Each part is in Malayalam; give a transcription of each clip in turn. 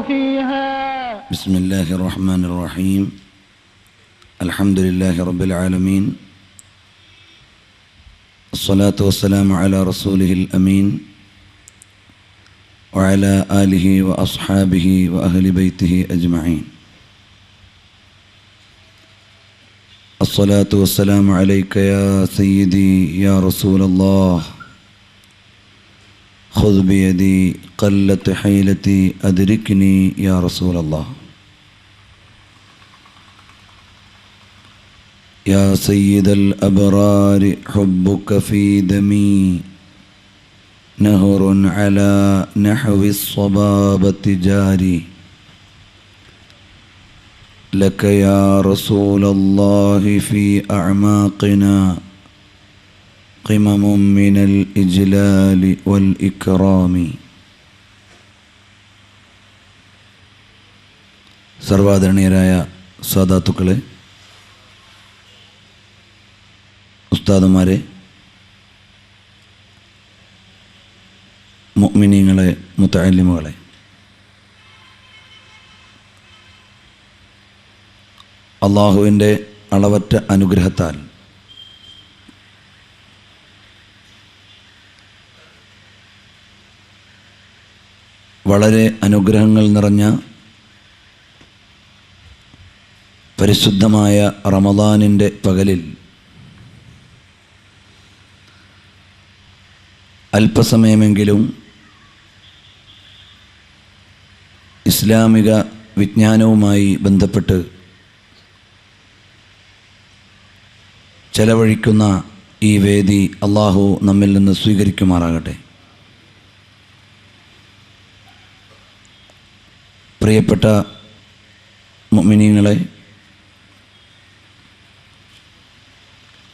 فيها. بسم الله الرحمن الرحيم. الحمد لله رب العالمين. الصلاة والسلام على رسوله الأمين وعلى آله وأصحابه وأهل بيته أجمعين. الصلاة والسلام عليك يا سيدي يا رسول الله. خذ بيدي قلت حيلتي أدركني يا رسول الله. يا سيد الأبرار حبك في دمي نهر على نحو الصبابة جاري. لك يا رسول الله في أعماقنا قمم من الإجلال والإكرام. സർവാദരണീയരായ സാദാത്തുക്കളെ, ഉസ്താദുമാരെ, മുഅ്മിനീങ്ങളെ, മുതഅല്ലിമുകളെ, അള്ളാഹുവിൻ്റെ അളവറ്റ അനുഗ്രഹത്താൽ വളരെ അനുഗ്രഹങ്ങൾ നിറഞ്ഞ പരിശുദ്ധമായ റമദാനിൻ്റെ പകലിൽ അല്പസമയമെങ്കിലും ഇസ്ലാമിക വിജ്ഞാനവുമായി ബന്ധപ്പെട്ട് ചെലവഴിക്കുന്ന ഈ വേദി അള്ളാഹു നമ്മിൽ നിന്ന് സ്വീകരിക്കുമാറാകട്ടെ. പ്രിയപ്പെട്ട മുഅ്മിനീങ്ങളെ,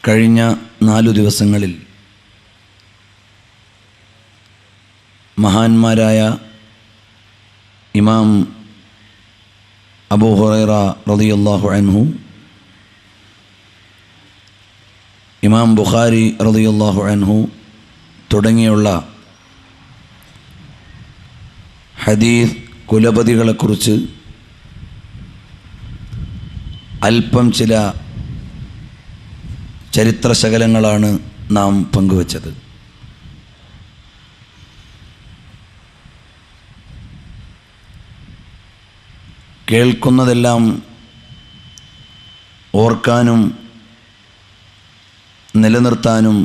കഴിഞ്ഞ 4 ദിവസങ്ങളിൽ മഹാന്മാരായ ഇമാം അബൂ ഹുറൈറ റളിയല്ലാഹു അൻഹു, ഇമാം ബുഖാരി റളിയല്ലാഹു അൻഹു തുടങ്ങിയുള്ള ഹദീസ് കുലപതികളെക്കുറിച്ച് അല്പം ചില ചരിത്രശകലങ്ങളാണ് നാം പങ്കുവച്ചത്. കേൾക്കുന്നതെല്ലാം ഓർക്കാനും നിലനിർത്താനും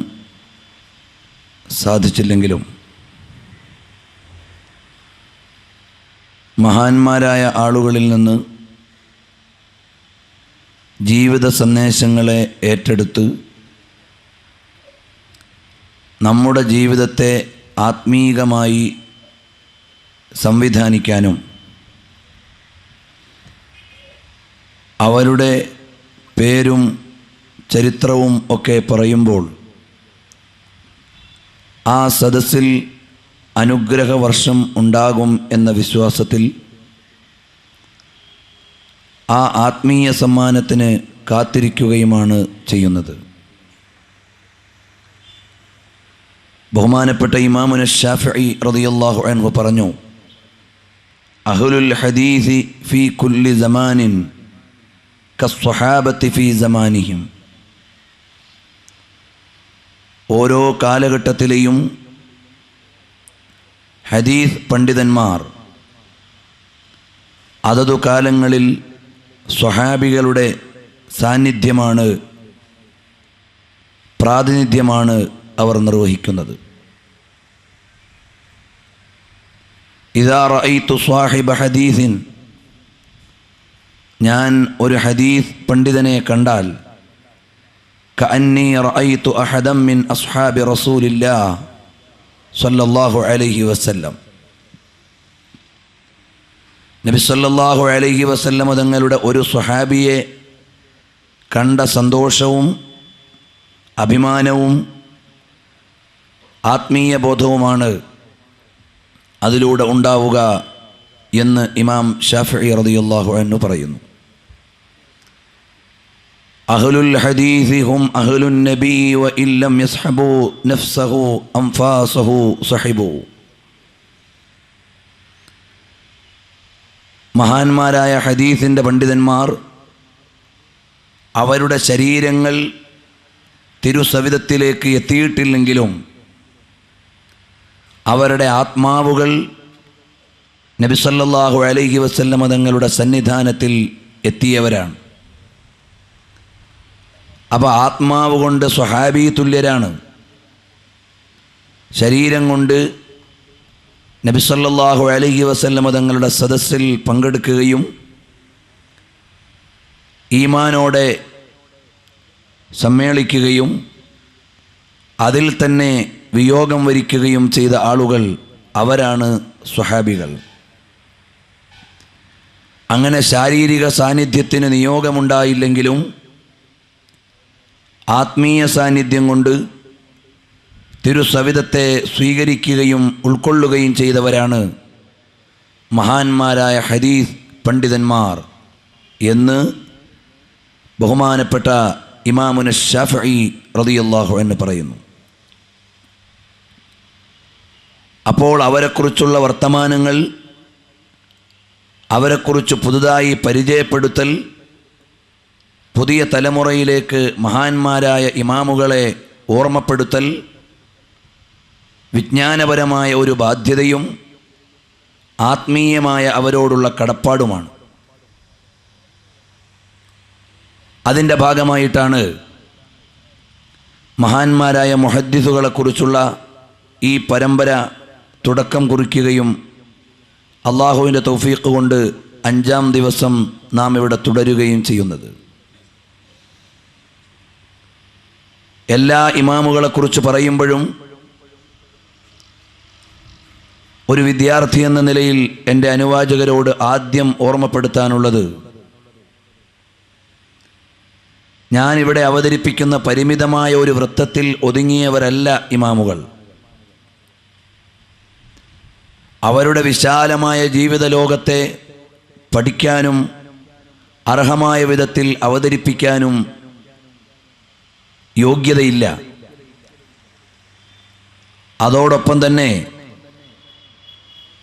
സാധിച്ചില്ലെങ്കിലും മഹാന്മാരായ ആളുകളിൽ നിന്ന് ജീവിത സന്ദേശങ്ങളെ ഏറ്റെടുത്ത് നമ്മുടെ ജീവിതത്തെ ആത്മീകമായി സംവിധാനിക്കാനും അവരുടെ പേരും ചരിത്രവും ഒക്കെ പറയുമ്പോൾ ആ സദസ്സിൽ അനുഗ്രഹവർഷം ഉണ്ടാകും എന്ന വിശ്വാസത്തിൽ ആ ആത്മീയ സമ്മാനത്തിന് കാത്തിരിക്കുകയുമാണ് ചെയ്യുന്നത്. ബഹുമാനപ്പെട്ട ഇമാമുന ശാഫിഈ റളിയല്ലാഹു അൻഹു പറഞ്ഞു, അഹ്ലുൽ ഹദീസി ഫീ കുല്ലി സമാനിൻ കസ്സഹാബത്തി ഫീ സമാനിഹിം. ഓരോ കാലഘട്ടത്തിലെയും ഹദീസ് പണ്ഡിതന്മാർ അതതു കാലങ്ങളിൽ സ്വഹാബികളുടെ സാന്നിധ്യമാണ്, പ്രാതിനിധ്യമാണ് അവർ നിർവഹിക്കുന്നത്. ഇദാ റഅയ്തു സ്വാഹിബ ഹദീസിൻ, ഞാൻ ഒരു ഹദീസ് പണ്ഡിതനെ കണ്ടാൽ, കഅന്നി റഅയ്തു അഹദൻ മിൻ അസ്ഹാബി റസൂലില്ലാഹ് സല്ലല്ലാഹു അലൈഹി വസല്ലം, നബി സല്ലല്ലാഹു അലൈഹി വസല്ലം തങ്ങളുടെ ഒരു സ്വഹാബിയെ കണ്ട സന്തോഷവും അഭിമാനവും ആത്മീയ ബോധവുമാണ് അതിലൂടെ ഉണ്ടാവുക എന്ന് ഇമാം ശാഫിഈ റളിയല്ലാഹു അൻഹു പറയുന്നു. അഹ്ലുൽ ഹദീസ് ഹും അഹ്ലുൻ നബി വ ഇല്ലം യസ്ഹബു നഫ്സഹു അൻഫാസഹു സഹിബു. മഹാന്മാരായ ഹദീസിൻ്റെ പണ്ഡിതന്മാർ അവരുടെ ശരീരങ്ങൾ തിരുസവിധത്തിലേക്ക് എത്തിയിട്ടില്ലെങ്കിലും അവരുടെ ആത്മാവുകൾ നബി സല്ലല്ലാഹു അലൈഹി വസല്ലമ തങ്ങളുടെ സന്നിധാനത്തിൽ എത്തിയവരാണ്. അപ്പോൾ ആത്മാവ് കൊണ്ട് സ്വഹാബി തുല്യരാണ്. ശരീരം കൊണ്ട് നബി സല്ലല്ലാഹു അലൈഹി വസല്ലമ തങ്ങളുടെ സദസ്സിൽ പങ്കെടുക്കുകയും ഈമാനോടെ സമ്മേളിക്കുകയും അതിൽ തന്നെ വിയോഗം വരിക്കുകയും ചെയ്ത ആളുകൾ അവരാണ് സ്വഹാബികൾ. അങ്ങനെ ശാരീരിക സാന്നിധ്യത്തിന് നിയോഗമുണ്ടായില്ലെങ്കിലും ആത്മീയ സാന്നിധ്യം കൊണ്ട് തിരുസവിധത്തെ സ്വീകരിക്കുകയും ഉൾക്കൊള്ളുകയും ചെയ്തവരാണ് മഹാന്മാരായ ഹദീസ് പണ്ഡിതന്മാർ എന്ന് ബഹുമാനപ്പെട്ട ഇമാമുന ശാഫിഈ റളിയല്ലാഹു അൻഹു പറയുന്നു. അപ്പോൾ അവരെക്കുറിച്ചുള്ള വർത്തമാനങ്ങൾ, അവരെക്കുറിച്ച് പുതുതായി പരിചയപ്പെടുത്തൽ, പുതിയ തലമുറയിലേക്ക് മഹാന്മാരായ ഇമാമുകളെ ഓർമ്മപ്പെടുത്തൽ വിജ്ഞാനപരമായ ഒരു ബാധ്യതയും ആത്മീയമായ അവരോടുള്ള കടപ്പാടുമാണ്. അതിൻ്റെ ഭാഗമായിട്ടാണ് മഹാന്മാരായ മുഹദ്ദിസുകളെക്കുറിച്ചുള്ള ഈ പരമ്പര തുടക്കം കുറിക്കുകയും അള്ളാഹുവിൻ്റെ തൗഫീഖ് കൊണ്ട് 5-ാം ദിവസം നാം ഇവിടെ തുടരുകയും ചെയ്യുന്നത്. എല്ലാ ഇമാമുകളെക്കുറിച്ച് പറയുമ്പോഴും ഒരു വിദ്യാർത്ഥി എന്ന നിലയിൽ എൻ്റെ അനുവാചകരോട് ആദ്യം ഓർമ്മപ്പെടുത്താനുള്ളത്, ഞാനിവിടെ അവതരിപ്പിക്കുന്ന പരിമിതമായ ഒരു വൃത്തത്തിൽ ഒതുങ്ങിയവരല്ല ഇമാമുകൾ. അവരുടെ വിശാലമായ ജീവിത ലോകത്തെ പഠിക്കാനും അർഹമായ വിധത്തിൽ അവതരിപ്പിക്കാനും യോഗ്യതയില്ല. അതോടൊപ്പം തന്നെ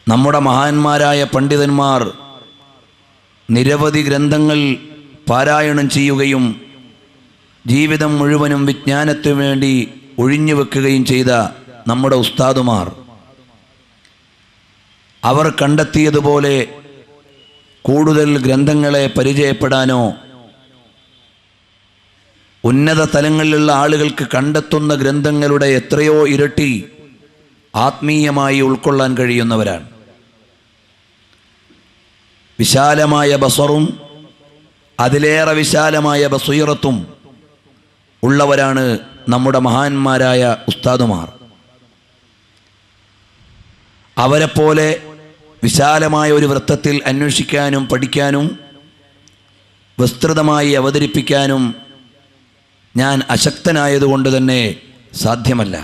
നമ്മുടെ മഹാന്മാരായ പണ്ഡിതന്മാർ നിരവധി ഗ്രന്ഥങ്ങൾ പാരായണം ചെയ്യുകയും ജീവിതം മുഴുവനും വിജ്ഞാനത്തിനു വേണ്ടി ഒഴിഞ്ഞു വെക്കുകയും ചെയ്ത നമ്മുടെ ഉസ്താദുമാർ, അവർ കണ്ടെത്തിയതുപോലെ കൂടുതൽ ഗ്രന്ഥങ്ങളെ പരിചയപ്പെടാനോ ഉന്നത തലങ്ങളിലുള്ള ആളുകൾക്ക് കണ്ടെത്തുന്ന ഗ്രന്ഥങ്ങളുടെ എത്രയോ ഇരട്ടി ആത്മീയമായി ഉൾക്കൊള്ളാൻ കഴിയുന്നവരാണ്. വിശാലമായ ബസറും അതിലേറെ വിശാലമായ ബസീറത്തും ഉള്ളവരാണ് നമ്മുടെ മഹാന്മാരായ ഉസ്താദുമാർ. അവരെപ്പോലെ വിശാലമായ ഒരു വൃത്തത്തിൽ അന്വേഷിക്കാനും പഠിക്കാനും വിസ്തൃതമായി അവതരിപ്പിക്കാനും ഞാൻ അശക്തനായതുകൊണ്ട് തന്നെ സാധ്യമല്ല.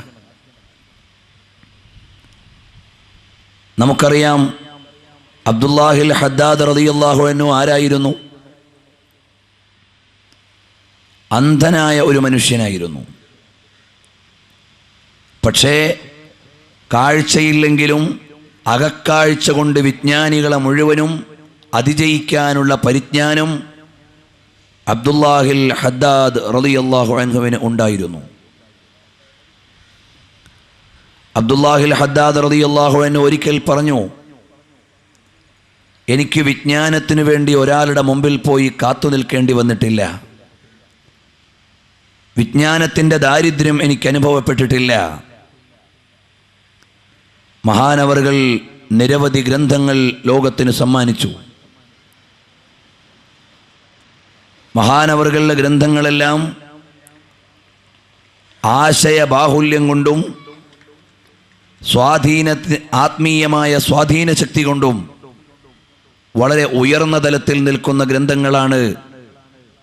നമുക്കറിയാം, അബ്ദുല്ലാഹിൽ ഹദ്ദാദ് റളിയല്ലാഹു അൻഹു ആരായിരുന്നു? അന്ധനായ ഒരു മനുഷ്യനായിരുന്നു. പക്ഷേ കാഴ്ചയില്ലെങ്കിലും അകക്കാഴ്ച കൊണ്ട് വിജ്ഞാനികളെ മുഴുവനും അതിജയിക്കാനുള്ള പരിജ്ഞാനം അബ്ദുല്ലാഹിൽ ഹദ്ദാദ് റളിയല്ലാഹു അൻഹുവിന് ഉണ്ടായിരുന്നു. അബ്ദുല്ലാഹിൽ ഹദ്ദാദ് റളിയല്ലാഹു അൻഹു ഒരിക്കൽ പറഞ്ഞു, എനിക്ക് വിജ്ഞാനത്തിനു വേണ്ടി ഒരാളുടെ മുമ്പിൽ പോയി കാത്തു നിൽക്കേണ്ടി വന്നിട്ടില്ല. വിജ്ഞാനത്തിൻ്റെ ദാരിദ്ര്യം എനിക്ക് അനുഭവപ്പെട്ടിട്ടില്ല. മഹാനവറുകൾ നിരവധി ഗ്രന്ഥങ്ങൾ ലോകത്തിന് സമ്മാനിച്ചു. മഹാനവറുകളുടെ ഗ്രന്ഥങ്ങളെല്ലാം ആശയബാഹുല്യം കൊണ്ടും ആത്മീയമായ സ്വാധീന ശക്തി കൊണ്ടും വളരെ ഉയർന്ന തലത്തിൽ നിൽക്കുന്ന ഗ്രന്ഥങ്ങളാണ്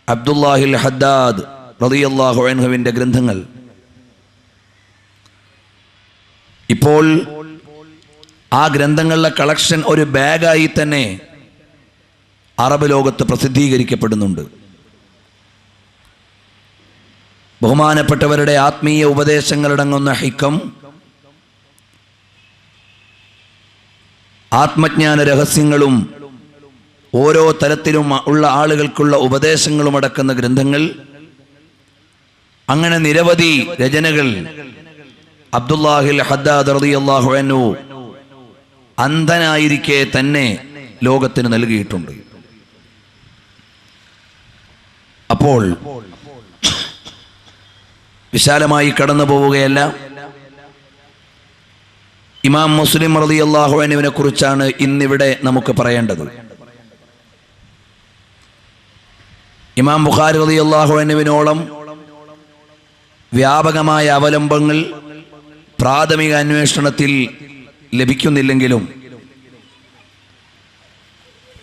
അബ്ദുല്ലാഹിൽ ഹദ്ദാദ് റളിയല്ലാഹു അൻഹുവിൻ്റെ ഗ്രന്ഥങ്ങൾ. ഇപ്പോൾ ആ ഗ്രന്ഥങ്ങളുടെ കളക്ഷൻ ഒരു ബാഗായി തന്നെ അറബ് ലോകത്ത് പ്രസിദ്ധീകരിക്കപ്പെടുന്നുണ്ട്. ബഹുമാനപ്പെട്ടവരുടെ ആത്മീയ ഉപദേശങ്ങളടങ്ങുന്ന ഹിക്കം, ആത്മജ്ഞാന രഹസ്യങ്ങളും ഓരോ തലത്തിലും ഉള്ള ആളുകൾക്കുള്ള ഉപദേശങ്ങളും അടക്കുന്ന ഗ്രന്ഥങ്ങൾ, അങ്ങനെ നിരവധി രചനകൾ അബ്ദുല്ലാഹിൽ ഹദ്ദാദ് റളിയല്ലാഹു അൻഹു അന്ധനായിരിക്കെ തന്നെ ലോകത്തിന് നൽകിയിട്ടുണ്ട്. അപ്പോൾ വിശാലമായി കടന്നു പോവുകയല്ല, ഇമാം മുസ്ലിം റളിയല്ലാഹു അൻഹുവിനെ കുറിച്ചാണ് ഇന്നിവിടെ നമുക്ക് പറയേണ്ടത്. ഇമാം ബുഖാരി റളിയല്ലാഹു അൻഹുവിനോളം വ്യാപകമായ അവലംബങ്ങൾ പ്രാഥമിക അന്വേഷണത്തിൽ ലഭിക്കുന്നില്ലെങ്കിലും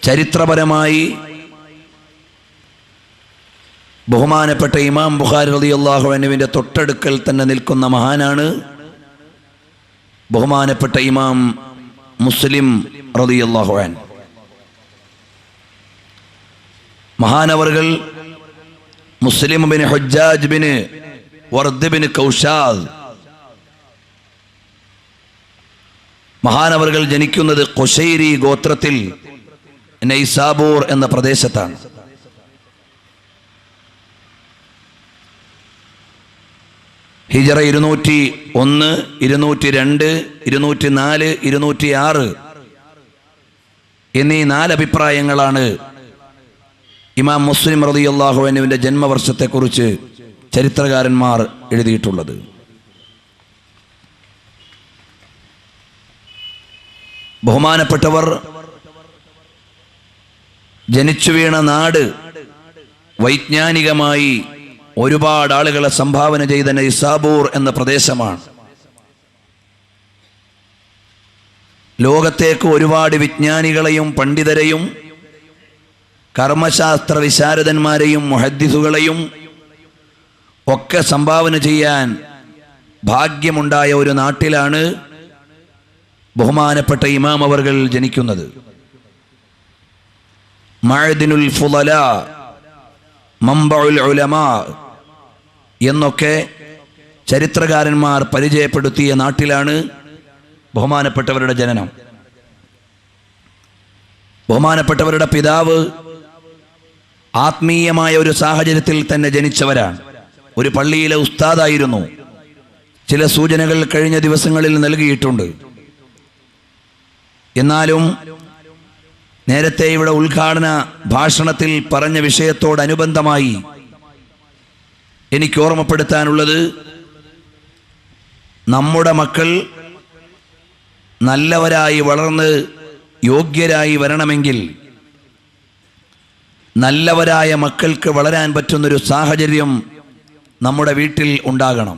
ചരിത്രപരമായി ബഹുമാനപ്പെട്ട ഇമാം ബുഖാരി റളിയല്ലാഹു അൻഹുവിൻ്റെ തൊട്ടടുക്കൽ തന്നെ നിൽക്കുന്ന മഹാനാണ് ബഹുമാനപ്പെട്ട ഇമാം മുസ്ലിം റളിയല്ലാഹു അൻഹു. മഹാനവർകൾ മുസ്ലിം ബിൻ ഹുജ്ജാജ് ബിൻ വർദ് ബിൻ കൗഷാദ്, മഹാനവർകൾ ജനിക്കുന്നത് ഖുശൈരി ഗോത്രത്തിൽ നൈസാബൂർ എന്ന പ്രദേശത്താണ്. ഹിജറ 201, 202, 204, 206 എന്നീ 4 അഭിപ്രായങ്ങളാണ് ഇമാം മുസ്ലിം റളിയല്ലാഹു അൻഹുവിൻ്റെ ജന്മവർഷത്തെക്കുറിച്ച് ചരിത്രകാരന്മാർ എഴുതിയിട്ടുള്ളത്. ബഹുമാനപ്പെട്ടവർ ജനിച്ചു വീണ നാട് വൈജ്ഞാനികമായി ഒരുപാട് ആളുകളെ സംഭാവന ചെയ്ത നൈസാബൂർ എന്ന പ്രദേശമാണ്. ലോകത്തേക്ക് ഒരുപാട് വിജ്ഞാനികളെയും പണ്ഡിതരെയും കർമ്മശാസ്ത്ര വിശാരദന്മാരെയും മുഹദ്ദിസുകളെയും ഒക്കെ സംഭാവന ചെയ്യാൻ ഭാഗ്യമുണ്ടായ ഒരു നാട്ടിലാണ് ബഹുമാനപ്പെട്ട ഇമാം അവർകൾ ജനിക്കുന്നത്. മഅദിനുൽ ഫുളല, മംബഉൽ ഉലമാ എന്നൊക്കെ ചരിത്രകാരന്മാർ പരിചയപ്പെടുത്തിയ നാട്ടിലാണ് ബഹുമാനപ്പെട്ടവരുടെ ജനനം. ബഹുമാനപ്പെട്ടവരുടെ പിതാവ് ആത്മീയമായ ഒരു സാഹചര്യത്തിൽ തന്നെ ജനിച്ചവരാണ്. ഒരു പള്ളിയിലെ ഉസ്താദായിരുന്നു. ചില സൂചനകൾ കഴിഞ്ഞ ദിവസങ്ങളിൽ നൽകിയിട്ടുണ്ട്. എന്നാലും നേരത്തെ ഇവിടെ ഉദ്ഘാടന ഭാഷണത്തിൽ പറഞ്ഞ വിഷയത്തോടനുബന്ധമായി എനിക്ക് ഓർമ്മപ്പെടുത്താനുള്ളത്, നമ്മുടെ മക്കൾ നല്ലവരായി വളർന്ന് യോഗ്യരായി വരണമെങ്കിൽ നല്ലവരായ മക്കൾക്ക് വളരാൻ പറ്റുന്നൊരു സാഹചര്യം നമ്മുടെ വീട്ടിൽ ഉണ്ടാകണം.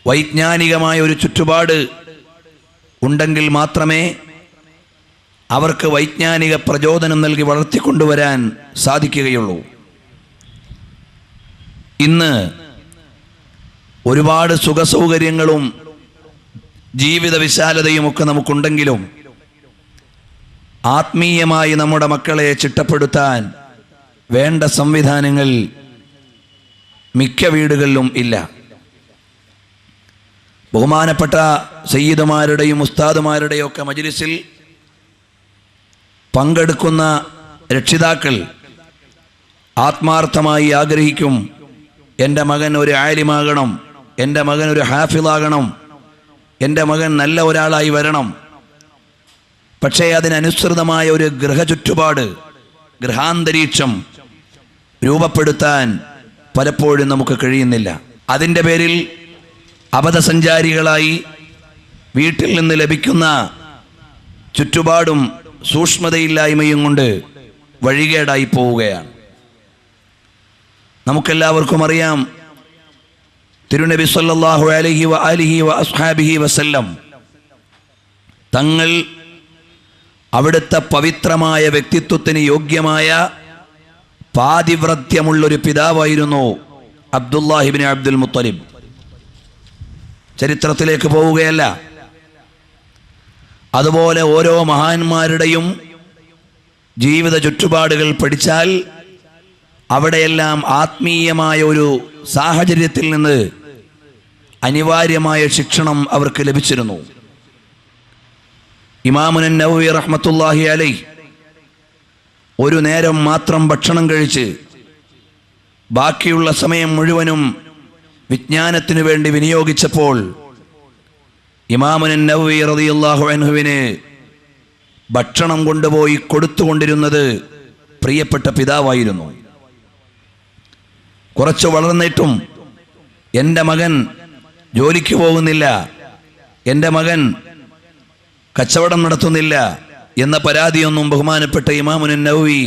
വൈജ്ഞാനികമായ ഒരു ചുറ്റുപാട് ഉണ്ടെങ്കിൽ മാത്രമേ അവർക്ക് വൈജ്ഞാനിക പ്രചോദനം നൽകി വളർത്തിക്കൊണ്ടുവരാൻ സാധിക്കുകയുള്ളൂ. ഇന്ന് ഒരുപാട് സുഖസൗകര്യങ്ങളും ജീവിത വിശാലതയുമൊക്കെ നമുക്കുണ്ടെങ്കിലും ആത്മീയമായി നമ്മുടെ മക്കളെ ചിട്ടപ്പെടുത്താൻ വേണ്ട സംവിധാനങ്ങൾ മിക്ക വീടുകളിലും ഇല്ല. ബഹുമാനപ്പെട്ട സയ്യിദുമാരുടെയും ഉസ്താദുമാരുടെയും ഒക്കെ മജ്ലിസിൽ പങ്കെടുക്കുന്ന രക്ഷിതാക്കൾ ആത്മാർത്ഥമായി ആഗ്രഹിക്കും, എൻ്റെ മകൻ ഒരു ആലിമാകണം, എൻ്റെ മകൻ ഒരു ഹാഫിളാകണം, എൻ്റെ മകൻ നല്ല ഒരാളായി വരണം. പക്ഷേ അതിനനുസൃതമായ ഒരു ഗൃഹചുറ്റുപാട്, ഗൃഹാന്തരീക്ഷം രൂപപ്പെടുത്താൻ പലപ്പോഴും നമുക്ക് കഴിയുന്നില്ല. അതിൻ്റെ പേരിൽ അബദ്ധസഞ്ചാരികളായി വീട്ടിൽ നിന്ന് ലഭിക്കുന്ന ചുറ്റുപാടും സൂക്ഷ്മതയില്ലായ്മയും കൊണ്ട് വഴികേടായി പോവുകയാണ്. നമുക്കെല്ലാവർക്കും അറിയാം, തിരുനബി സല്ലല്ലാഹു അലൈഹി വആലിഹി വഅസ്ഹാബിഹി വസല്ലം തങ്ങൾ അവിടുത്തെ പവിത്രമായ വ്യക്തിത്വത്തിന് യോഗ്യമായ പാതിവ്രത്യമുള്ളൊരു പിതാവായിരുന്നു അബ്ദുല്ലാഹി ഇബ്നു അബ്ദുൽ മുത്തലിബ്. ചരിത്രത്തിലേക്ക് പോവുകയല്ല. അതുപോലെ ഓരോ മഹാന്മാരുടെയും ജീവിത ചുറ്റുപാടുകൾ പഠിച്ചാൽ അവിടെയെല്ലാം ആത്മീയമായ ഒരു സാഹചര്യത്തിൽ നിന്ന് അനിവാര്യമായ ശിക്ഷണം അവർക്ക് ലഭിച്ചിരുന്നു. ഇമാമുൻ നവവി റഹ്മത്തുള്ളാഹി അലൈഹി ഒരു നേരം മാത്രം ഭക്ഷണം കഴിച്ച് ബാക്കിയുള്ള സമയം മുഴുവനും വിജ്ഞാനത്തിനു വേണ്ടി വിനിയോഗിച്ചപ്പോൾ ഇമാമുൻ നവവി റളിയല്ലാഹു അൻഹുവിന് ഭക്ഷണം കൊണ്ടുപോയി കൊടുത്തുകൊണ്ടിരുന്നത് പ്രിയപ്പെട്ട പിതാവായിരുന്നു. കുറച്ച് വളർന്നിട്ടും എൻ്റെ മകൻ ജോലിക്ക് പോകുന്നില്ല, എൻ്റെ മകൻ കച്ചവടം നടത്തുന്നില്ല എന്ന പരാതിയൊന്നും ബഹുമാനപ്പെട്ട ഇമാമുൻ നവവി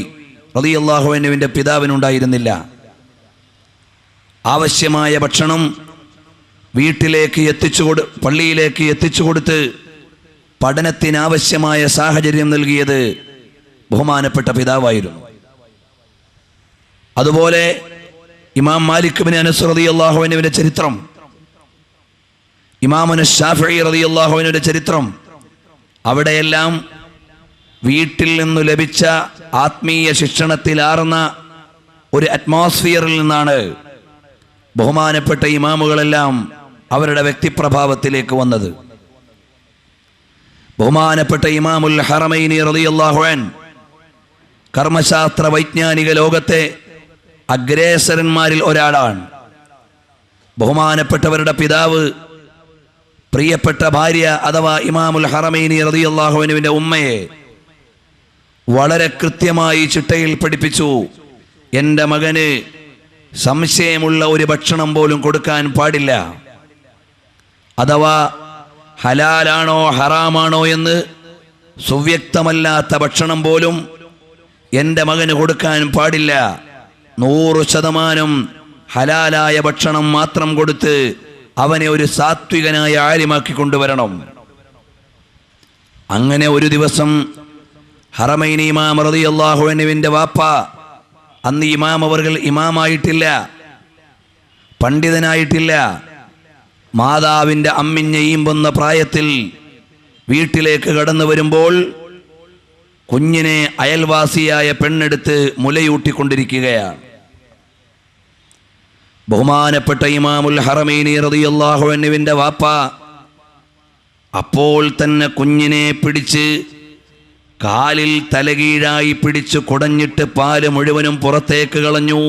റളിയല്ലാഹു അൻഹുവിൻ്റെ പിതാവിനുണ്ടായിരുന്നില്ല. ആവശ്യമായ ഭക്ഷണം വീട്ടിലേക്ക് പള്ളിയിലേക്ക് എത്തിച്ചു കൊടുത്ത് പഠനത്തിനാവശ്യമായ സാഹചര്യം നൽകിയത് ബഹുമാനപ്പെട്ട പിതാവായിരുന്നു. അതുപോലെ ഇമാം മാലിക് ബിൻ അനസ് റളിയല്ലാഹു അൻഹുവിന്റെ ചരിത്രം, ഇമാമുന ശാഫിഈ റളിയല്ലാഹു അൻഹുവിന്റെ ചരിത്രം, അവിടെയെല്ലാം വീട്ടിൽ നിന്നു ലഭിച്ച ആത്മീയ ശിക്ഷണത്തിലാർന്ന ഒരു അറ്റ്മോസ്ഫിയറിൽ നിന്നാണ് ബഹുമാനപ്പെട്ട ഇമാമുകളെല്ലാം അവരുടെ വ്യക്തിപ്രഭാവത്തിലേക്ക് വന്നത്. ബഹുമാനപ്പെട്ട ഇമാമുൽ ഹറമൈനി റളിയല്ലാഹു അൻഹു കർമ്മശാസ്ത്ര വൈജ്ഞാനിക ലോകത്തെ അഗ്രേസരന്മാരിൽ ഒരാളാണ്. ബഹുമാനപ്പെട്ടവരുടെ പിതാവ് പ്രിയപ്പെട്ട ഭാര്യ അഥവാ ഇമാമുൽ ഹറമൈനി റളിയല്ലാഹു അൻഹുവിന്റെ ഉമ്മയെ വളരെ കൃത്യമായി ചിട്ടയിൽ പഠിപ്പിച്ചു. എൻ്റെ മകന് സംശയമുള്ള ഒരു ഭക്ഷണം പോലും കൊടുക്കാൻ പാടില്ല, അഥവാ ഹലാലാണോ ഹറാമാണോ എന്ന് സുവ്യക്തമല്ലാത്ത ഭക്ഷണം പോലും എൻ്റെ മകന് കൊടുക്കാൻ പാടില്ല. 100% ഹലാലായ ഭക്ഷണം മാത്രം കൊടുത്ത് അവനെ ഒരു സാത്വികനായ ആലിമാക്കി കൊണ്ടുവരണം. അങ്ങനെ ഒരു ദിവസം ഹറമൈനി ഇമാം റളിയല്ലാഹു അൻഹുവിന്റെ വാപ്പ, അന്ന് ഇമാം അവർകൾ ഇമാമായിട്ടില്ല, പണ്ഡിതനായിട്ടില്ല, മാതാവിൻ്റെ അമ്മിഞ്ഞെയ്യുമ്പുന്ന പ്രായത്തിൽ വീട്ടിലേക്ക് കടന്നു വരുമ്പോൾ കുഞ്ഞിനെ അയൽവാസിയായ പെണ്ണെടുത്ത് മുലയൂട്ടിക്കൊണ്ടിരിക്കുകയാണ്. ബഹുമാനപ്പെട്ട ഇമാമുൽ ഹറമൈനി റളിയല്ലാഹു അൻഹുവിന്റെ വാപ്പ അപ്പോൾ തന്നെ കുഞ്ഞിനെ പിടിച്ച് കാലിൽ തലകീഴായി പിടിച്ച് കുടഞ്ഞിട്ട് പാല് മുഴുവനും പുറത്തേക്ക് കളഞ്ഞു.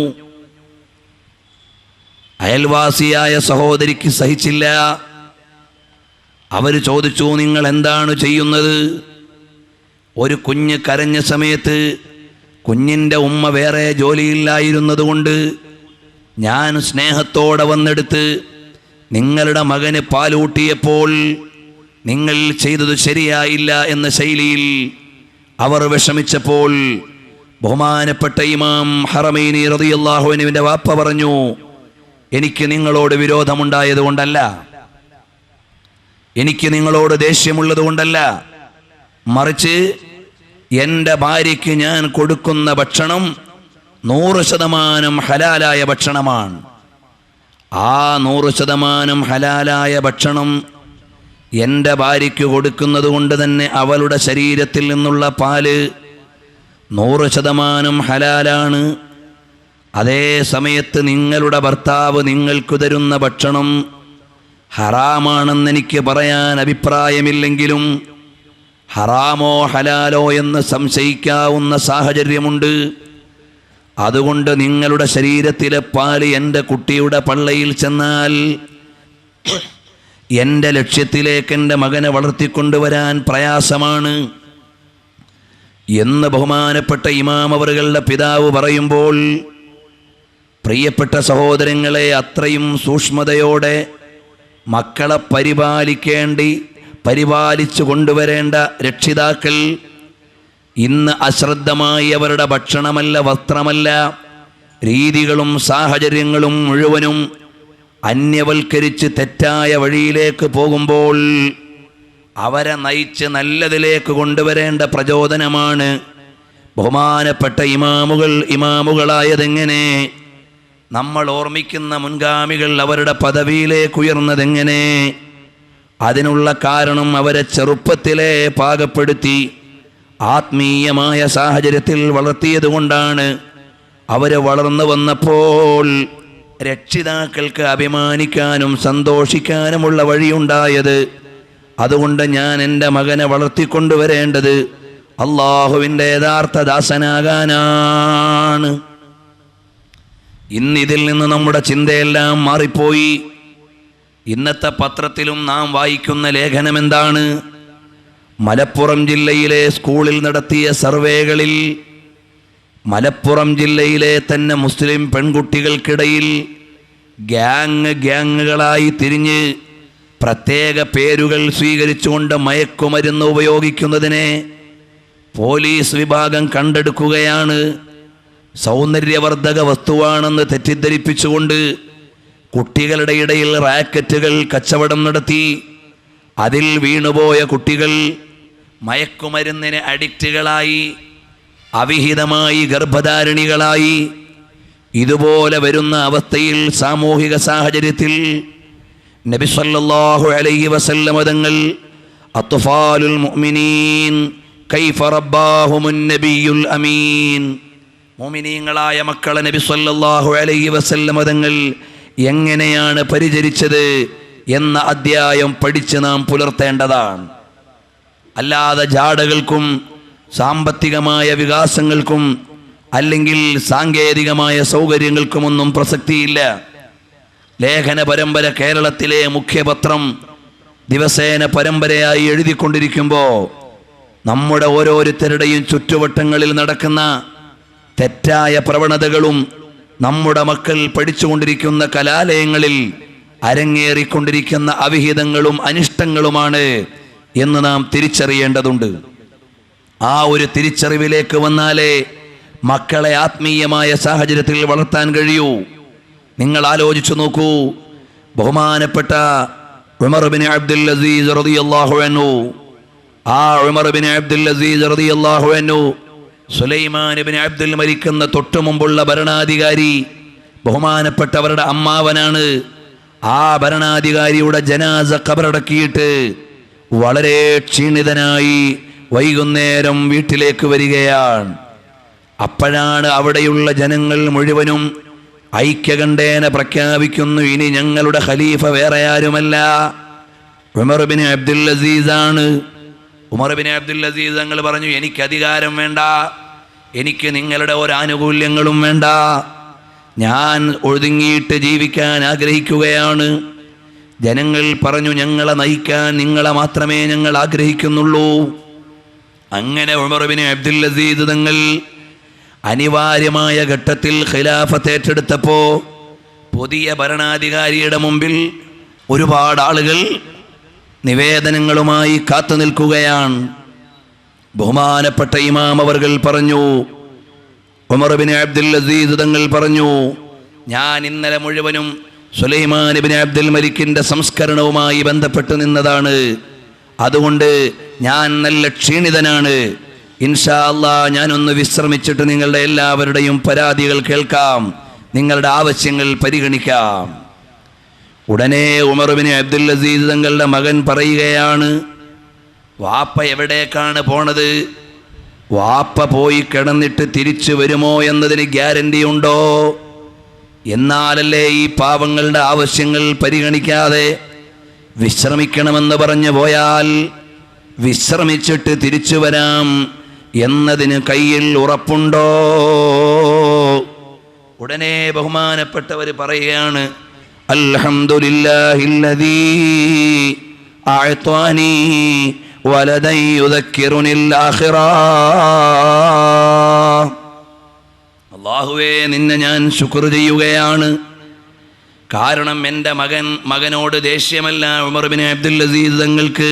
അയൽവാസിയായ സഹോദരിക്ക് സഹിച്ചില്ല. അവർ ചോദിച്ചു, നിങ്ങൾ എന്താണ് ചെയ്യുന്നത്? ഒരു കുഞ്ഞ് കരഞ്ഞ സമയത്ത് കുഞ്ഞിൻ്റെ ഉമ്മ വേറെ ജോലിയില്ലായിരുന്നത് കൊണ്ട് ഞാൻ സ്നേഹത്തോടെ വന്നെടുത്ത് നിങ്ങളുടെ മകന് പാലൂട്ടിയപ്പോൾ നിങ്ങൾ ചെയ്തത് ശരിയായില്ല എന്ന ശൈലിയിൽ അവർ വിഷമിച്ചപ്പോൾ ബഹുമാനപ്പെട്ട ഇമാം ഹറമൈനി റളിയല്ലാഹു അൻഹുവിന്റെ വാപ്പ പറഞ്ഞു, എനിക്ക് നിങ്ങളോട് വിരോധമുണ്ടായത് കൊണ്ടല്ല, എനിക്ക് നിങ്ങളോട് ദേഷ്യമുള്ളത് കൊണ്ടല്ല, മറിച്ച് എൻ്റെ ഭാര്യയ്ക്ക് ഞാൻ കൊടുക്കുന്ന ഭക്ഷണം 100% ഹലാലായ ഭക്ഷണമാണ്. ആ 100% ഹലാലായ ഭക്ഷണം എൻ്റെ ഭാര്യയ്ക്ക് കൊടുക്കുന്നത് കൊണ്ട് തന്നെ അവളുടെ ശരീരത്തിൽ നിന്നുള്ള പാല് 100% ഹലാലാണ്. അതേ സമയത്ത് നിങ്ങളുടെ ഭർത്താവ് നിങ്ങൾക്ക് തരുന്ന ഭക്ഷണം ഹറാമാണെന്നെനിക്ക് പറയാൻ അഭിപ്രായമില്ലെങ്കിലും ഹറാമോ ഹലാലോ എന്ന് സംശയിക്കാവുന്ന സാഹചര്യമുണ്ട്. അതുകൊണ്ട് നിങ്ങളുടെ ശരീരത്തിലെ പാല് എൻ്റെ കുട്ടിയുടെ പള്ളയിൽ ചെന്നാൽ എൻ്റെ ലക്ഷ്യത്തിലേക്ക് എൻ്റെ മകനെ വളർത്തിക്കൊണ്ടുവരാൻ പ്രയാസമാണ് എന്ന് ബഹുമാനപ്പെട്ട ഇമാം അവറുകളുടെ പിതാവ് പറയുമ്പോൾ, പ്രിയപ്പെട്ട സഹോദരങ്ങളെ, അത്രയും സൂക്ഷ്മതയോടെ മക്കളെ പരിപാലിച്ചു കൊണ്ടുവരേണ്ട രക്ഷിതാക്കൾ ഇന്ന് അശ്രദ്ധമായി അവരുടെ ഭക്ഷണമല്ല, വസ്ത്രമല്ല, രീതികളും സാഹചര്യങ്ങളും മുഴുവനും അന്യവൽക്കരിച്ച് തെറ്റായ വഴിയിലേക്ക് പോകുമ്പോൾ അവരെ നയിച്ച് നല്ലതിലേക്ക് കൊണ്ടുവരേണ്ട പ്രചോദനമാണ് ബഹുമാനപ്പെട്ട ഇമാമുകളായതെങ്ങനെ, നമ്മൾ ഓർമ്മിക്കുന്ന മുൻഗാമികൾ അവരുടെ പദവിയിലേക്ക് ഉയർന്നതെങ്ങനെ, അതിനുള്ള കാരണം അവരെ ചെറുപ്പത്തിലെ പാകപ്പെടുത്തി ആത്മീയമായ സാഹചര്യത്തിൽ വളർത്തിയത് കൊണ്ടാണ്. അവർ വളർന്നു വന്നപ്പോൾ രക്ഷിതാക്കൾക്ക് അഭിമാനിക്കാനും സന്തോഷിക്കാനുമുള്ള വഴിയുണ്ടായത് അതുകൊണ്ട് ഞാൻ എൻ്റെ മകനെ വളർത്തിക്കൊണ്ടുവരേണ്ടത് അള്ളാഹുവിൻ്റെ യഥാർത്ഥ ദാസനാകാനാണ്. ഇന്നിതിൽ നിന്ന് നമ്മുടെ ചിന്തയെല്ലാം മാറിപ്പോയി. ഇന്നത്തെ പത്രത്തിലും നാം വായിക്കുന്ന ലേഖനം എന്താണ്? മലപ്പുറം ജില്ലയിലെ സ്കൂളിൽ നടത്തിയ സർവേകളിൽ മലപ്പുറം ജില്ലയിലെ തന്നെ മുസ്ലിം പെൺകുട്ടികൾക്കിടയിൽ ഗ്യാങ്ങുകളായി തിരിഞ്ഞ് പ്രത്യേക പേരുകൾ സ്വീകരിച്ചുകൊണ്ട് മയക്കുമരുന്ന് ഉപയോഗിക്കുന്നതിനെ പോലീസ് വിഭാഗം കണ്ടെടുക്കുകയാണ്. സൗന്ദര്യവർദ്ധക വസ്തുവാണെന്ന് തെറ്റിദ്ധരിപ്പിച്ചുകൊണ്ട് കുട്ടികളുടെ ഇടയിൽ റാക്കറ്റുകൾ കച്ചവടം നടത്തി അതിൽ വീണുപോയ കുട്ടികൾ മയക്കുമരുന്നിന് അഡിക്റ്റുകളായി, അവിഹിതമായി ഗർഭധാരിണികളായി. ഇതുപോലെ വരുന്ന അവസ്ഥയിൽ, സാമൂഹിക സാഹചര്യത്തിൽ നബി സല്ലല്ലാഹു അലൈഹി വസല്ലം തങ്ങൾ അത്ഫാലുൽ മുഅ്മിനീൻ കൈഫ റബ്ബാഹുമുൻ നബിയുൽ അമീൻ, മുഅ്മിനീങ്ങളായ മക്കളെ നബി സല്ലല്ലാഹു അലൈഹി വസല്ലം തങ്ങൾ എങ്ങനെയാണ് പരിചരിച്ചത് എന്ന അധ്യായം പഠിച്ച് നാം പുലർത്തേണ്ടതാണ്. അല്ലാതെ ജാടകൾക്കും സാമ്പത്തികമായ വികാസങ്ങൾക്കും അല്ലെങ്കിൽ സാങ്കേതികമായ സൗകര്യങ്ങൾക്കുമൊന്നും പ്രസക്തിയില്ല. ലേഖന പരമ്പര കേരളത്തിലെ മുഖ്യപത്രം ദിവസേന പരമ്പരയായി എഴുതിക്കൊണ്ടിരിക്കുമ്പോൾ നമ്മുടെ ഓരോരുത്തരുടെയും ചുറ്റുവട്ടങ്ങളിൽ നടക്കുന്ന തെറ്റായ പ്രവണതകളും നമ്മുടെ മക്കൾ പഠിച്ചുകൊണ്ടിരിക്കുന്ന കലാലയങ്ങളിൽ അരങ്ങേറിക്കൊണ്ടിരിക്കുന്ന അവിഹിതങ്ങളും അനിഷ്ടങ്ങളുമാണ് എന്ന് നാം തിരിച്ചറിയേണ്ടതുണ്ട്. ആ ഒരു തിരിച്ചറിവിലേക്ക് വന്നാലേ മക്കളെ ആത്മീയമായ സാഹചര്യത്തിൽ വളർത്താൻ കഴിയൂ. നിങ്ങൾ ആലോചിച്ചു നോക്കൂ, ബഹുമാനപ്പെട്ട ഉമർ ബിൻ അബ്ദുൽ അസീസ് റളിയല്ലാഹു അൻഹു, ആ ഉമർ ബിൻ അബ്ദുൽ അസീസ് റളിയല്ലാഹു അൻഹു സുലൈമാൻ ബിൻ അബ്ദുൽ മലിക് തൊട്ടു മുമ്പുള്ള ഭരണാധികാരി, ബഹുമാനപ്പെട്ടവരുടെ അമ്മാവനാണ്. ആ ഭരണാധികാരിയുടെ ജനാസ ഖബറടക്കിയിട്ട് വളരെ ക്ഷീണിതനായി വൈകുന്നേരം വീട്ടിലേക്ക് വരികയാണ്. അപ്പോഴാണ് അവിടെയുള്ള ജനങ്ങൾ മുഴുവനും ഐക്യകണ്ഠേന പ്രഖ്യാപിക്കുന്നു, ഇനി ഞങ്ങളുടെ ഖലീഫ വേറെ ആരുമല്ല, ഉമർ ബിൻ അബ്ദുൽ അസീസ് ആണ്. ഉമർ ബിൻ അബ്ദുൽ അസീസ് തങ്ങൾ പറഞ്ഞു, എനിക്ക് അധികാരം വേണ്ട, എനിക്ക് നിങ്ങളുടെ ഒരു ആനുകൂല്യങ്ങളും വേണ്ട, ഞാൻ ഒതുങ്ങിയിട്ട് ജീവിക്കാൻ ആഗ്രഹിക്കുകയാണ്. ജനങ്ങൾ പറഞ്ഞു, ഞങ്ങളെ നയിക്കാൻ നിങ്ങളെ മാത്രമേ ഞങ്ങൾ ആഗ്രഹിക്കുന്നുള്ളൂ. അങ്ങനെ ഉമർ ബിൻ അബ്ദുൽ അസീസ് തങ്ങൾ അനിവാര്യമായ ഘട്ടത്തിൽ ഖിലാഫത്ത് ഏറ്റെടുത്തപ്പോൾ പുതിയ ഭരണാധികാരിയുടെ മുമ്പിൽ ഒരുപാട് ആളുകൾ നിവേദനങ്ങളുമായി കാത്തു നിൽക്കുകയാണ്. ബഹുമാനപ്പെട്ട ഇമാം അവർകൾ പറഞ്ഞു, ഉമർ ബിൻ അബ്ദുൽ അസീസ് തങ്ങൾ പറഞ്ഞു, ഞാൻ ഇന്നലെ മുഴുവനും സുലൈമാൻ ബിൻ അബ്ദുൽ മലിക്കിൻ്റെ സംസ്കരണവുമായി ബന്ധപ്പെട്ട് നിന്നതാണ്. അതുകൊണ്ട് ഞാൻ നല്ല ക്ഷീണിതനാണ്. ഇൻഷാ അല്ലാഹ് ഞാനൊന്ന് വിശ്രമിച്ചിട്ട് നിങ്ങളുടെ എല്ലാവരുടെയും പരാതികൾ കേൾക്കാം, നിങ്ങളുടെ ആവശ്യങ്ങൾ പരിഗണിക്കാം. ഉടനെ ഉമർ ബിൻ അബ്ദുൽ അസീസ് തങ്ങളുടെ മകൻ പറയുകയാണ്, വാപ്പ എവിടേക്കാണ് പോണത്? വാപ്പ പോയി കിടന്നിട്ട് തിരിച്ചു വരുമോ എന്നതിന് ഗ്യാരണ്ടി ഉണ്ടോ? എന്നാലല്ലേ ഈ പാവങ്ങളുടെ ആവശ്യങ്ങൾ പരിഗണിക്കാതെ വിശ്രമിക്കണമെന്ന് പറഞ്ഞു പോയാൽ വിശ്രമിച്ചിട്ട് തിരിച്ചു വരാം എന്നതിന് കയ്യിൽ ഉറപ്പുണ്ടോ? ഉടനെ ബഹുമാനപ്പെട്ടവർ പറയുകയാണ്, അൽഹംദുലില്ലാഹില്ലദീ അഅ്താനി വലദൻ യുദക്കിറുനിൽ ആഖിറ. അല്ലാഹുവേ, നിന്നെ ഞാൻ ശുക്ർ ചെയ്യുകയാണ്. കാരണം എൻ്റെ മകനോട് ദേഷ്യമല്ല ഉമർ ബിൻ അബ്ദുൽ അസീസ് തങ്ങൾക്ക്,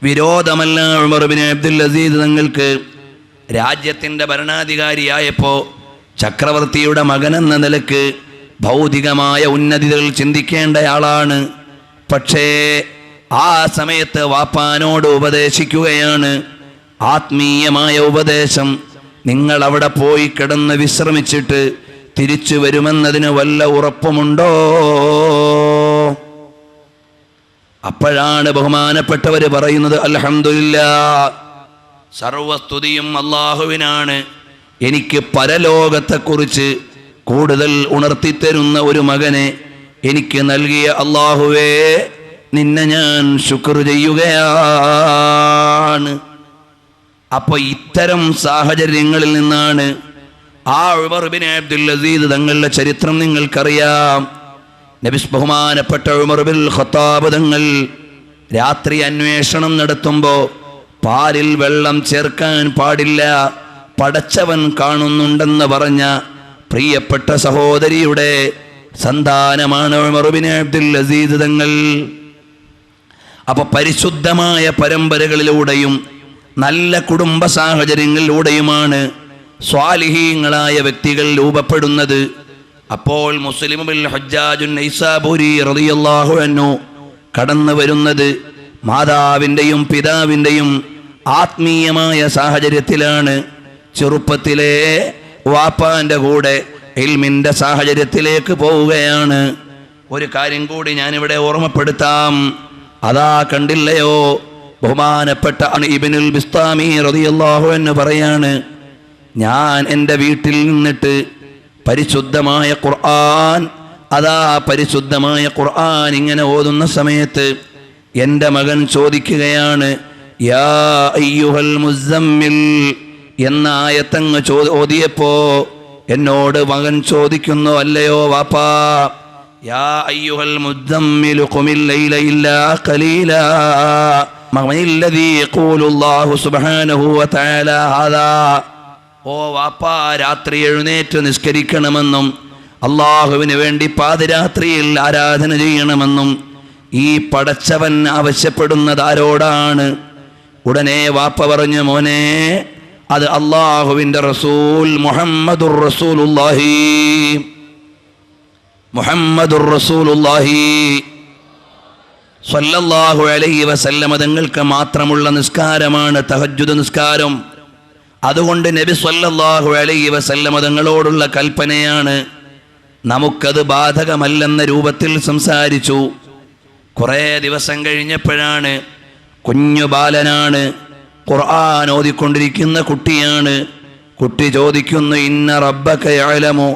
വിരോധമല്ല ഉമർ ബിൻ അബ്ദുൽ അസീസ് തങ്ങൾക്ക്. രാജ്യത്തിൻ്റെ ഭരണാധികാരിയായപ്പോൾ ചക്രവർത്തിയുടെ മകനെന്ന നിലക്ക് ഭൗതികമായ ഉന്നതികൾ ചിന്തിക്കേണ്ടയാളാണ്. പക്ഷേ ആ സമയത്ത് വാപ്പാനോട് ഉപദേശിക്കുകയാണ്, ആത്മീയമായ ഉപദേശം. നിങ്ങൾ അവിടെ പോയി കിടന്ന് വിശ്രമിച്ചിട്ട് തിരിച്ചു വരുമെന്നതിന് വല്ല ഉറപ്പുമുണ്ടോ? അപ്പോഴാണ് ബഹുമാനപ്പെട്ടവർ പറയുന്നത്, അൽഹംദുലില്ലാഹ്, സർവസ്തുതിയും അള്ളാഹുവിനാണ്. എനിക്ക് പരലോകത്തെക്കുറിച്ച് കൂടുതൽ ഉണർത്തിത്തരുന്ന ഒരു മകനെ എനിക്ക് നൽകിയ അള്ളാഹുവേ, നിന്നെ ഞാൻ ശുക്ർ ചെയ്യുകയാണ്. അപ്പോൾ ഇത്തരം സാഹചര്യങ്ങളിൽ നിന്നാണ് ആ ഉമർ ബിൻ അബ്ദുൽ അസീസ് തങ്ങളുടെ ചരിത്രം നിങ്ങൾക്കറിയാം. ബഹുമാനപ്പെട്ട ഉമർ ബിൻ ഖത്താബ് തങ്ങൾ രാത്രി അന്വേഷണം നടത്തുമ്പോൾ പാലിൽ വെള്ളം ചേർക്കാൻ പാടില്ല, പടച്ചവൻ കാണുന്നുണ്ടെന്ന് പറഞ്ഞ പ്രിയപ്പെട്ട സഹോദരിയുടെ സന്താനമാണ് ഉമർ ബിൻ അബ്ദുൽ അസീസ് തങ്ങൾ. അപ്പോൾ പരിശുദ്ധമായ പരമ്പരകളിലൂടെയും നല്ല കുടുംബ സാഹചര്യങ്ങളിലൂടെയുമാണ് സ്വാലിഹീങ്ങളായ വ്യക്തികൾ രൂപപ്പെടുന്നത്. അപ്പോൾ മുസ്ലിം ബിൻ ഹജ്ജാജുൻ നൈസാബൂരി റളിയല്ലാഹു അൻഹു കടന്നു വരുന്നത് മാതാവിൻ്റെയും പിതാവിൻ്റെയും ആത്മീയമായ സാഹചര്യത്തിലാണ്. ചെറുപ്പത്തിലെ വാപ്പാൻ്റെ കൂടെ ഇൽമിൻ്റെ സാഹചര്യത്തിലേക്ക് പോവുകയാണ്. ഒരു കാര്യം കൂടി ഞാനിവിടെ ഓർമ്മപ്പെടുത്താം. അതാ കണ്ടില്ലയോ, ബഹുമാനപ്പെട്ട ഇബ്നുൽ ബിസ്താമി റളിയല്ലാഹു അൻഹു പറയാണ്, ഞാൻ എൻ്റെ വീട്ടിൽ നിന്നിട്ട് പരിശുദ്ധമായ ഖുർആൻ, അതാ പരിശുദ്ധമായ ഖുർആൻ ഇങ്ങനെ ഓതുന്ന സമയത്ത് എൻ്റെ മകൻ ചോദിക്കുകയാണ്, യാ അയ്യുഹൽ മുസമ്മിൽ എന്ന ആയത്തങ്ങ് ഓതിയപ്പോ എന്നോട് മകൻ ചോദിക്കുന്നു, അല്ലയോ വാപ്പാ, യാ അയ്യുഹൽ മുസമ്മിലു ഖുമിൽ ലൈല ഇല്ലാ ഖലീലാ മഅല്ലദീ യഖൂലുല്ലാഹു സുബ്ഹാനഹു വ തആല ഹാദാ. ഓ വാപ്പാ, രാത്രി എഴുന്നേറ്റ് നിസ്കരിക്കണമെന്നും അള്ളാഹുവിന് വേണ്ടി പാതിരാത്രിയിൽ ആരാധന ചെയ്യണമെന്നും ഈ പടച്ചവൻ ആവശ്യപ്പെടുന്നത് ആരോടാണ്? ഉടനെ വാപ്പ പറഞ്ഞു, മോനെ, അത് അള്ളാഹുവിൻ്റെ റസൂൽ മുഹമ്മദുർ റസൂലുള്ളാഹി, മുഹമ്മദുർ റസൂലുള്ളാഹി സ്വല്ലല്ലാഹു അലൈഹി വസല്ലം തങ്ങൾക്ക് മാത്രമുള്ള നിസ്കാരമാണ് തഹജ്ജുദ് നിസ്കാരം. അതുകൊണ്ട് നബി സ്വല്ലല്ലാഹു അലൈഹി വസല്ലം തങ്ങളോടുള്ള കൽപ്പനയാണ്. നമുക്കത് ബാധകമല്ലെന്ന രൂപത്തിൽ സംസാരിച്ചു. കുറേ ദിവസം കഴിഞ്ഞപ്പോഴാണ്, കുഞ്ഞു ബാലനാണ്, ഖുർആൻ ഓതിക്കൊണ്ടിരിക്കുന്ന കുട്ടിയാണ്. കുട്ടി ചോദിക്കുന്നു, ഇന്ന റബ്ബക യഅലമു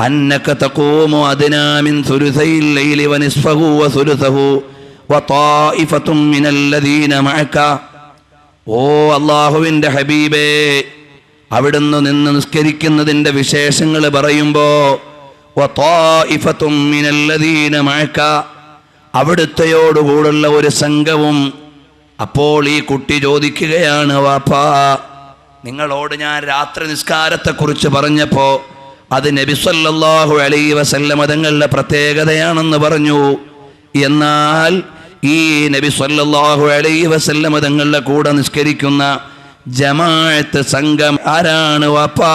അന്നക തഖൂമു അദ്നാ മിൻ സുലുസൈൽ ലൈലി വനിസ്ഫഹു വസുലുസഹു വതായിഫത്തും മിനല്ലദീന മഅക. ഓ അല്ലാഹുവിൻ്റെ ഹബീബേ, അവിടുന്ന് നിന്ന് നിസ്കരിക്കുന്നതിൻ്റെ വിശേഷങ്ങൾ പറയുമ്പോൾ വതായിഫത്തും മിനല്ലദീന മഅക, അവിടുത്തെയോടുകൂടുള്ള ഒരു സംഘവും. അപ്പോൾ ഈ കുട്ടി ചോദിക്കുകയാണ്, വാപ്പാ, നിങ്ങളോട് ഞാൻ രാത്രി നിസ്കാരത്തെക്കുറിച്ച് പറഞ്ഞപ്പോൾ അത് നബി സല്ലല്ലാഹു അലൈഹി വസല്ലം തങ്ങളുടെ പ്രത്യേകതയാണെന്ന് പറഞ്ഞു. എന്നാൽ ഈ നബി സല്ലല്ലാഹു അലൈഹി വസല്ലം തങ്ങളുടെ കൂടെ നിസ്കരിക്കുന്ന ജമാഅത്ത് സംഘം ആരാണ് വാപ്പാ?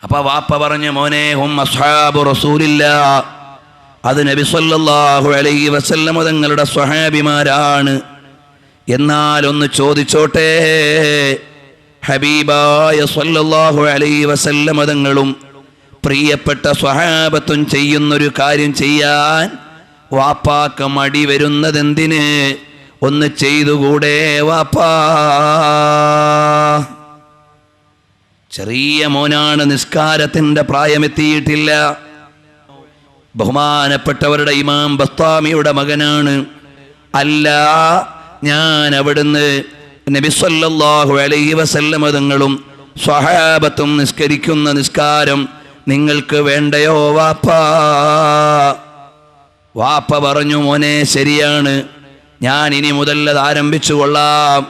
അപ്പൊ വാപ്പ പറഞ്ഞു, മോനെ, ഹും അസ്ഹാബു റസൂലില്ലാ, അത് നബി സല്ലല്ലാഹു അലൈഹി വസല്ലം തങ്ങളുടെ സ്വഹാബിമാരാണ്. എന്നാൽ ഒന്ന് ചോദിച്ചോട്ടെ, ഹബീബായ സല്ലല്ലാഹു അലൈഹി വസല്ലം തങ്ങളും പ്രിയപ്പെട്ട സ്വഹാബത്തും ചെയ്യുന്നൊരു കാര്യം ചെയ്യാൻ വാപ്പാക്ക് മടി വരുന്നതെന്തിന്? ഒന്ന് ചെയ്തുകൂടെ വാപ്പാ? ചെറിയ മോനാണ്, നിസ്കാരത്തിൻ്റെ പ്രായമെത്തിയിട്ടില്ല. ബഹുമാനപ്പെട്ടവരുടെ ഇമാം ബസ്താമിയുടെ മകനാണ്. അല്ല, ഞാൻ അവിടുന്ന് നബി സല്ലല്ലാഹു അലൈഹി വസല്ലം തങ്ങളും സ്വഹാബത്തും നിസ്കരിക്കുന്ന നിസ്കാരം നിങ്ങൾക്ക് വേണ്ടയോ വാപ്പാ? വാപ്പ പറഞ്ഞു, മോനെ, ശരിയാണ്, ഞാൻ ഇനി മുതൽ അത് ആരംഭിച്ചു കൊള്ളാം.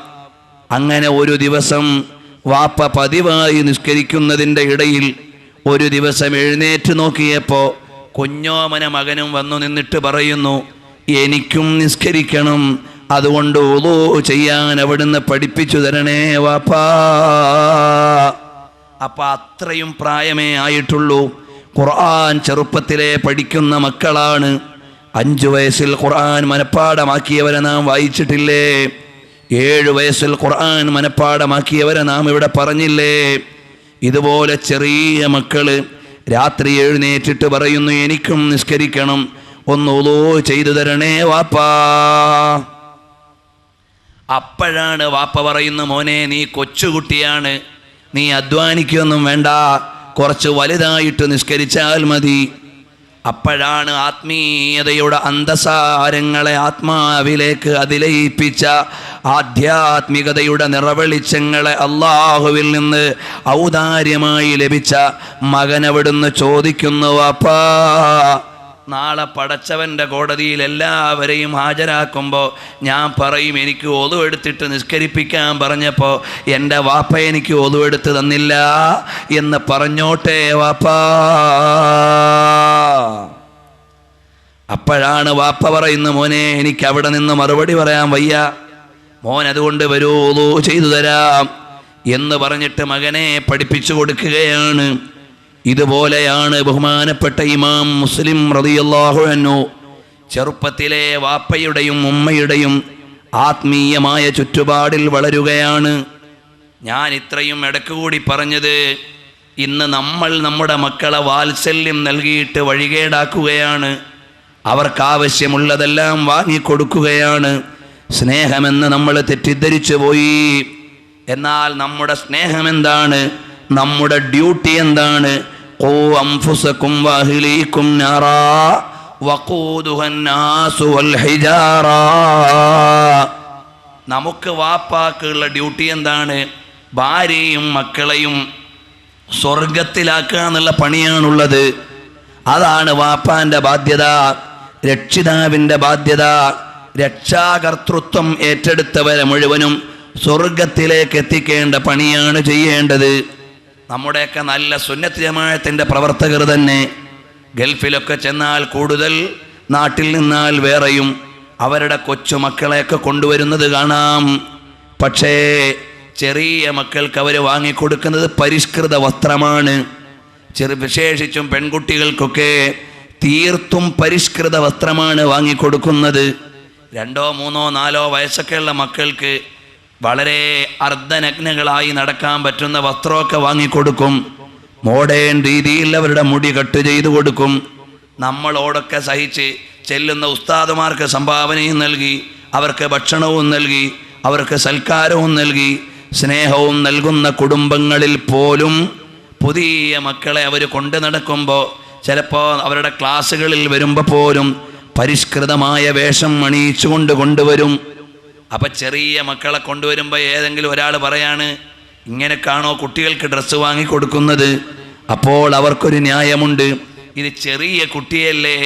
അങ്ങനെ ഒരു ദിവസം വാപ്പ പതിവായി നിസ്കരിക്കുന്നതിൻ്റെ ഇടയിൽ ഒരു ദിവസം എഴുന്നേറ്റ് നോക്കിയപ്പോൾ കുഞ്ഞോമന മകനും വന്നു നിന്നിട്ട് പറയുന്നു, എനിക്കും നിസ്കരിക്കണം, അതുകൊണ്ട് വുളൂ ചെയ്യാൻ അവിടുന്ന് പഠിപ്പിച്ചു തരണേ വാപ്പാ. അപ്പം അത്രയും പ്രായമേ ആയിട്ടുള്ളൂ. ഖുർആൻ ചെറുപ്പത്തിലെ പഠിക്കുന്ന മക്കളാണ്. 5 വയസ്സിൽ ഖുർആൻ മനഃപ്പാടമാക്കിയവരെ നാം വായിച്ചിട്ടില്ലേ? 7 വയസ്സിൽ ഖുർആൻ മനഃപ്പാടമാക്കിയവരെ നാം ഇവിടെ പറഞ്ഞില്ലേ? ഇതുപോലെ ചെറിയ മക്കള് രാത്രി എഴുന്നേറ്റിട്ട് പറയുന്നു, എനിക്കും നിസ്കരിക്കണം, ഒന്ന് വുളൂ ചെയ്തു തരണേ വാപ്പാ. അപ്പോഴാണ് വാപ്പ പറയുന്നു, മോനെ, നീ കൊച്ചുകുട്ടിയാണ്, നീ അധ്വാനിക്കൊന്നും വേണ്ട, കുറച്ച് വലുതായിട്ട് നിസ്കരിച്ചാൽ മതി. അപ്പോഴാണ് ആത്മീയതയുടെ അന്തസാരങ്ങളെ ആത്മാവിലേക്ക് അതിലയിപ്പിച്ച ആധ്യാത്മികതയുടെ നിറവെളിച്ചങ്ങളെ അള്ളാഹുവിൽ നിന്ന് ഔദാര്യമായി ലഭിച്ച മകനവിടുന്ന് ചോദിക്കുന്നു, അപ്പാ നാളെ പടച്ചവൻ്റെ കോടതിയിൽ എല്ലാവരെയും ഹാജരാക്കുമ്പോൾ ഞാൻ പറയും, എനിക്ക് ഒതു എടുത്തിട്ട് നിസ്കരിപ്പിക്കാൻ പറഞ്ഞപ്പോൾ എൻ്റെ വാപ്പ എനിക്ക് ഒതു എടുത്ത് തന്നില്ല എന്ന് പറഞ്ഞോട്ടെ വാപ്പാ. അപ്പോഴാണ് വാപ്പ പറയുന്നു, മോനെ എനിക്ക് അവിടെ നിന്ന് മറുപടി പറയാൻ വയ്യ, മോൻ അതുകൊണ്ട് വരൂ ഒതു ചെയ്തു തരാം എന്ന് പറഞ്ഞിട്ട് മകനെ പഠിപ്പിച്ചു കൊടുക്കുകയാണ്. ഇതുപോലെയാണ് ബഹുമാനപ്പെട്ട ഇമാം മുസ്ലിം റളിയല്ലാഹു അൻഹു ചെറുപ്പത്തിലെ വാപ്പയുടെയും ഉമ്മയുടെയും ആത്മീയമായ ചുറ്റുപാടിൽ വളരുകയാണ്. ഞാൻ ഇത്രയും ഇടയ്ക്ക് കൂടി പറഞ്ഞത്, ഇന്ന് നമ്മൾ നമ്മുടെ മക്കളെ വാത്സല്യം നൽകിയിട്ട് വഴികേടാക്കുകയാണ്. അവർക്കാവശ്യമുള്ളതെല്ലാം വാങ്ങിക്കൊടുക്കുകയാണ്. സ്നേഹമെന്ന് നമ്മൾ തെറ്റിദ്ധരിച്ചു പോയി. എന്നാൽ നമ്മുടെ സ്നേഹം എന്താണ്? നമ്മുടെ ഡ്യൂട്ടി എന്താണ്? ഖൂ അൻഫുസകും വഅഹ്ലീകും നാറാ വഖൂദുഹൻ നാസു വൽ ഹിജാറ. നമുക്ക് വാപ്പാക്കുള്ള ഡ്യൂട്ടി എന്താണ്? ഭാര്യയും മക്കളെയും സ്വർഗത്തിലാക്കുക എന്നുള്ള പണിയാണുള്ളത്. അതാണ് വാപ്പാൻ്റെ ബാധ്യത, രക്ഷിതാവിൻ്റെ ബാധ്യത. രക്ഷാകർതൃത്വം ഏറ്റെടുത്തവരെ മുഴുവനും സ്വർഗത്തിലേക്ക് എത്തിക്കേണ്ട പണിയാണ് ചെയ്യേണ്ടത്. നമ്മുടെയൊക്കെ നല്ല സുന്നത്ത് ജമാഅത്തിൻ്റെ പ്രവർത്തകർ തന്നെ ഗൾഫിലൊക്കെ ചെന്നാൽ കൂടുതൽ, നാട്ടിൽ നിന്നാൽ വേറെയും അവരുടെ കൊച്ചുമക്കളെയൊക്കെ കൊണ്ടുവരുന്നത് കാണാം. പക്ഷേ ചെറിയ മക്കൾക്ക് അവർ വാങ്ങിക്കൊടുക്കുന്നത് പരിഷ്കൃത വസ്ത്രമാണ്. വിശേഷിച്ചും പെൺകുട്ടികൾക്കൊക്കെ തീർത്തും പരിഷ്കൃത വസ്ത്രമാണ് വാങ്ങിക്കൊടുക്കുന്നത്. 2, 3, 4 വയസ്സൊക്കെയുള്ള മക്കൾക്ക് വളരെ അർദ്ധനഗ്നകളായി നടക്കാൻ പറ്റുന്ന വസ്ത്രമൊക്കെ വാങ്ങിക്കൊടുക്കും. മോഡേൺ രീതിയിൽ അവരുടെ മുടി കട്ട് ചെയ്തു കൊടുക്കും. നമ്മളോടൊക്കെ സഹിച്ച് ചെല്ലുന്ന ഉസ്താദുമാർക്ക് സംഭാവനയും നൽകി, അവർക്ക് ഭക്ഷണവും നൽകി, അവർക്ക് സൽക്കാരവും നൽകി, സ്നേഹവും നൽകുന്ന കുടുംബങ്ങളിൽ പോലും പുതിയ മക്കളെ അവർ കൊണ്ടു നടക്കുമ്പോൾ, ചിലപ്പോൾ അവരുടെ ക്ലാസ്സുകളിൽ വരുമ്പോൾ പോലും പരിഷ്കൃതമായ വേഷം അണിയിച്ചുകൊണ്ട് കൊണ്ടുവരും. അപ്പം ചെറിയ മക്കളെ കൊണ്ടുവരുമ്പോൾ ഏതെങ്കിലും ഒരാൾ പറയാണ്, ഇങ്ങനെക്കാണോ കുട്ടികൾക്ക് ഡ്രസ്സ് വാങ്ങിക്കൊടുക്കുന്നത്? അപ്പോൾ അവർക്കൊരു ന്യായമുണ്ട്, ഇത് ചെറിയ കുട്ടിയല്ലേ,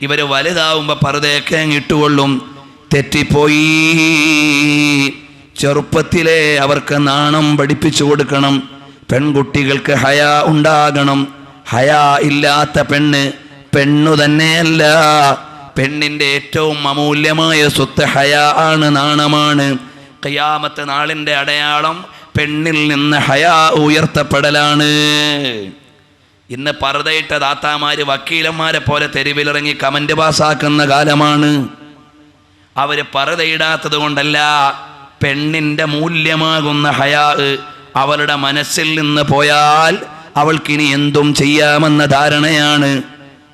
ഇവർ വലുതാവുമ്പോൾ പർദ്ദയൊക്കെ അങ്ങ് ഇട്ടുകൊള്ളും. തെറ്റിപ്പോയി. ചെറുപ്പത്തിലെ അവർക്ക് നാണം പഠിപ്പിച്ചു കൊടുക്കണം. പെൺകുട്ടികൾക്ക് ഹയാ ഉണ്ടാകണം. ഹയാ ഇല്ലാത്ത പെണ്ണു തന്നെയല്ല. പെണ്ണിൻ്റെ ഏറ്റവും അമൂല്യമായ സ്വത്ത് ഹയാ ആണ്, നാണമാണ്. ഖിയാമത്ത് നാളിൻ്റെ അടയാളം പെണ്ണിൽ നിന്ന് ഹയാ ഉയർത്തപ്പെടലാണ്. ഇന്ന് പർദ്ദയിട്ട താത്താമാര് വക്കീലന്മാരെ പോലെ തെരുവിലിറങ്ങി കമന്റ് പാസ്സാക്കുന്ന കാലമാണ്. അവര് പർദ്ദയിടാത്തത് കൊണ്ടല്ല, പെണ്ണിൻ്റെ മൂല്യമാകുന്ന ഹയാ അവളുടെ മനസ്സിൽ നിന്ന് പോയാൽ അവൾക്കിനി എന്തും ചെയ്യാമെന്ന ധാരണയാണ്.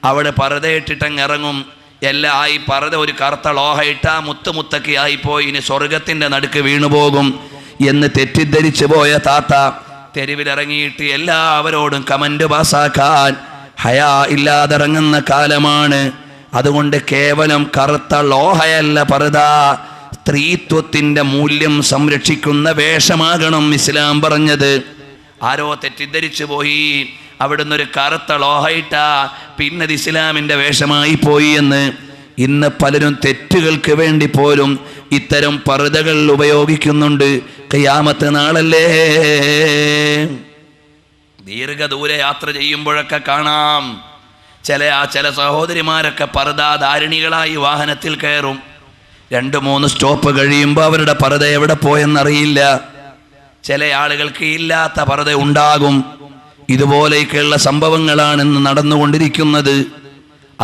അവിടെ പർദ്ദയിട്ടിട്ടങ്ങ് ഇറങ്ങും. എല്ലാം ആയി, പർദ്ദ ഒരു കറുത്ത ലോഹ ഇട്ടാ മുത്തൊക്കെ ആയിപ്പോയി, ഇനി സ്വർഗത്തിൻ്റെ നടുക്ക് വീണുപോകും എന്ന് തെറ്റിദ്ധരിച്ചു പോയ താത്ത തെരുവിലിറങ്ങിയിട്ട് എല്ലാവരോടും കമന്റ് പാസ്സാക്കാൻ ഹയാ ഇല്ലാതിറങ്ങുന്ന കാലമാണ്. അതുകൊണ്ട് കേവലം കറുത്ത ലോഹയല്ല പർദ്ദ, സ്ത്രീത്വത്തിൻ്റെ മൂല്യം സംരക്ഷിക്കുന്ന വേഷമാകണം ഇസ്ലാം പറഞ്ഞത്. ആരോ തെറ്റിദ്ധരിച്ചു പോയി, അവിടുന്ന് ഒരു കറുത്ത ലോഹയിട്ട പിന്നത് ഇസ്ലാമിൻ്റെ വേഷമായി പോയി എന്ന്. ഇന്ന് പലരും തെറ്റുകൾക്ക് വേണ്ടി പോലും ഇത്തരം പർദ്ദകൾ ഉപയോഗിക്കുന്നുണ്ട്. ഖിയാമത്ത് നാളല്ലേ, ദീർഘദൂരെ യാത്ര ചെയ്യുമ്പോഴൊക്കെ കാണാം ചില സഹോദരിമാരൊക്കെ പർദ്ദാധാരിണികളായി വാഹനത്തിൽ കയറും. 2-3 സ്റ്റോപ്പ് കഴിയുമ്പോൾ അവരുടെ പർദ്ദ എവിടെ പോയെന്നറിയില്ല. ചില ആളുകൾക്ക് ഇല്ലാത്ത പർദ്ദ ഉണ്ടാകും. ഇതുപോലെയൊക്കെയുള്ള സംഭവങ്ങളാണ് ഇന്ന് നടന്നുകൊണ്ടിരിക്കുന്നത്.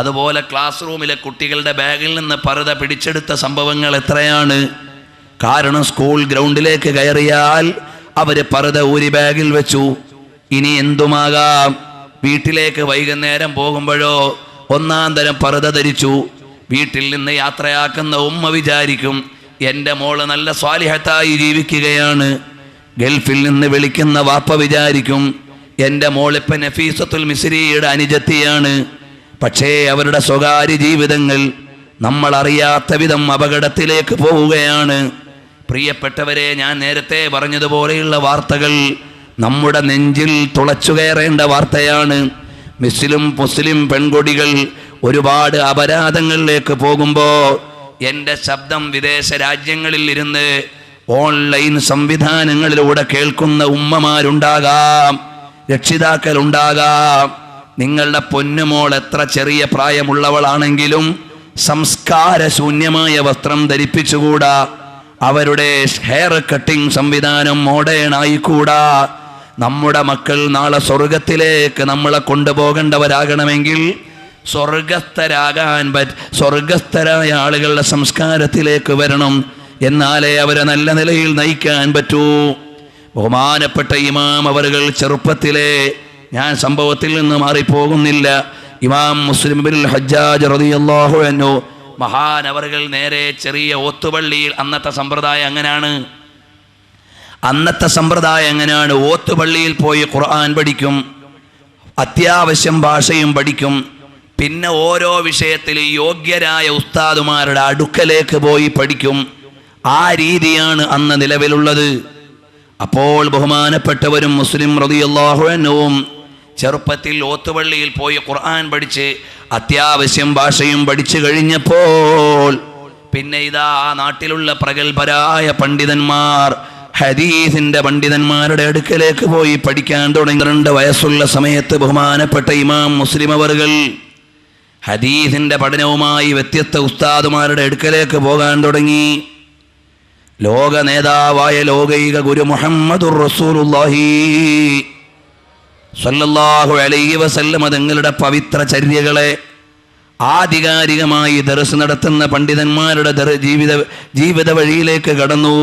അതുപോലെ ക്ലാസ് റൂമിലെ കുട്ടികളുടെ ബാഗിൽ നിന്ന് പർദ്ദ പിടിച്ചെടുത്ത സംഭവങ്ങൾ എത്രയാണ്. കാരണം സ്കൂൾ ഗ്രൗണ്ടിലേക്ക് കയറിയാൽ അവർ പർദ്ദ ഊരി ബാഗിൽ വെച്ചു. ഇനി എന്തുമാകാം. വീട്ടിലേക്ക് വൈകുന്നേരം പോകുമ്പോഴോ 1-ാം തരം പർദ്ദ ധരിച്ചു. വീട്ടിൽ നിന്ന് യാത്രയാക്കുന്ന ഉമ്മ വിചാരിക്കും, എൻ്റെ മോള് നല്ല സ്വാലിഹത്തായി ജീവിക്കുകയാണ്. ഗൾഫിൽ നിന്ന് വിളിക്കുന്ന വാപ്പ വിചാരിക്കും, എൻ്റെ മോളിപ്പം നഫീസത്തുൽ മിസ്രിയുടെ അനുജത്തിയാണ്. പക്ഷേ അവരുടെ സ്വകാര്യ ജീവിതങ്ങൾ നമ്മൾ അറിയാത്ത വിധം അപകടത്തിലേക്ക് പോവുകയാണ്. പ്രിയപ്പെട്ടവരെ, ഞാൻ നേരത്തെ പറഞ്ഞതുപോലെയുള്ള വാർത്തകൾ നമ്മുടെ നെഞ്ചിൽ തുളച്ചു കയറേണ്ട വാർത്തയാണ്. മുസ്ലിം പെൺകൊടികൾ ഒരുപാട് അപരാധങ്ങളിലേക്ക് പോകുമ്പോൾ എൻ്റെ ശബ്ദം വിദേശ രാജ്യങ്ങളിൽ ഇരുന്ന് ഓൺലൈൻ സംവിധാനങ്ങളിലൂടെ കേൾക്കുന്ന ഉമ്മമാരുണ്ടാകാം, രക്ഷിതാക്കളുണ്ടാകാം. നിങ്ങളുടെ പൊന്നുമോൾ എത്ര ചെറിയ പ്രായമുള്ളവളാണെങ്കിലും സംസ്കാരശൂന്യമായ വസ്ത്രം ധരിപ്പിച്ചുകൂടാ. അവരുടെ ഹെയർ കട്ടിംഗ് സംവിധാനം മോഡേൺ ആയിക്കൂടാ. നമ്മുടെ മക്കൾ നാളെ സ്വർഗത്തിലേക്ക് നമ്മളെ കൊണ്ടുപോകേണ്ടവരാകണമെങ്കിൽ സ്വർഗസ്ഥരായ ആളുകളുടെ സംസ്കാരത്തിലേക്ക് വരണം. എന്നാലേ അവരെ നല്ല നിലയിൽ നയിക്കാൻ പറ്റൂ. ബഹുമാനപ്പെട്ട ഇമാം അവറുകൾ ചെറുപ്പത്തിലെ, ഞാൻ സംഭവത്തിൽ നിന്ന് മാറിപ്പോകുന്നില്ല, ഇമാം മുസ്ലിം ഇബ്നുൽ ഹജ്ജാജ് റളിയല്ലാഹു അൻഹു മഹാനവറുകൾ നേരെ ചെറിയ ഓത്തുപള്ളിയിൽ, അന്നത്തെ സമ്പ്രദായം അങ്ങനെയാണ്. ഓത്തുപള്ളിയിൽ പോയി ഖുർആൻ പഠിക്കും, അത്യാവശ്യം ഭാഷയും പഠിക്കും. പിന്നെ ഓരോ വിഷയത്തിൽ യോഗ്യരായ ഉസ്താദുമാരുടെ അടുക്കലേക്ക് പോയി പഠിക്കും. ആ രീതിയാണ് അന്ന് നിലവിലുള്ളത്. അപ്പോൾ ബഹുമാനപ്പെട്ടവരും മുസ്ലിം റളിയല്ലാഹു അൻഹുവും ചെറുപ്പത്തിൽ ഓത്തുപള്ളിയിൽ പോയി ഖുർആൻ പഠിച്ച് അത്യാവശ്യം ഭാഷയും പഠിച്ചു കഴിഞ്ഞപ്പോൾ പിന്നെ ഇതാ ആ നാട്ടിലുള്ള പ്രഗത്ഭരായ പണ്ഡിതന്മാർ, ഹദീസിന്റെ പണ്ഡിതന്മാരുടെ അടുക്കലേക്ക് പോയി പഠിക്കാൻ തുടങ്ങി. 2 വയസ്സുള്ള സമയത്ത് ബഹുമാനപ്പെട്ട ഇമാം മുസ്ലിം അവറുകൾ ഹദീസിന്റെ പഠനവുമായി വ്യത്യസ്ത ഉസ്താദുമാരുടെ അടുക്കലേക്ക് പോകാൻ തുടങ്ങി. ലോക നേതാവായ ലോകൈക ഗുരു മുഹമ്മദുർ റസൂലുള്ളാഹി സ്വല്ലല്ലാഹു അലൈഹി വസല്ലം തങ്ങളുടെ പവിത്ര ചര്യകളെ ആധികാരികമായി ദർസ് നടത്തുന്ന പണ്ഡിതന്മാരുടെ ജീവിത വഴിയിലേക്ക് കടന്നു.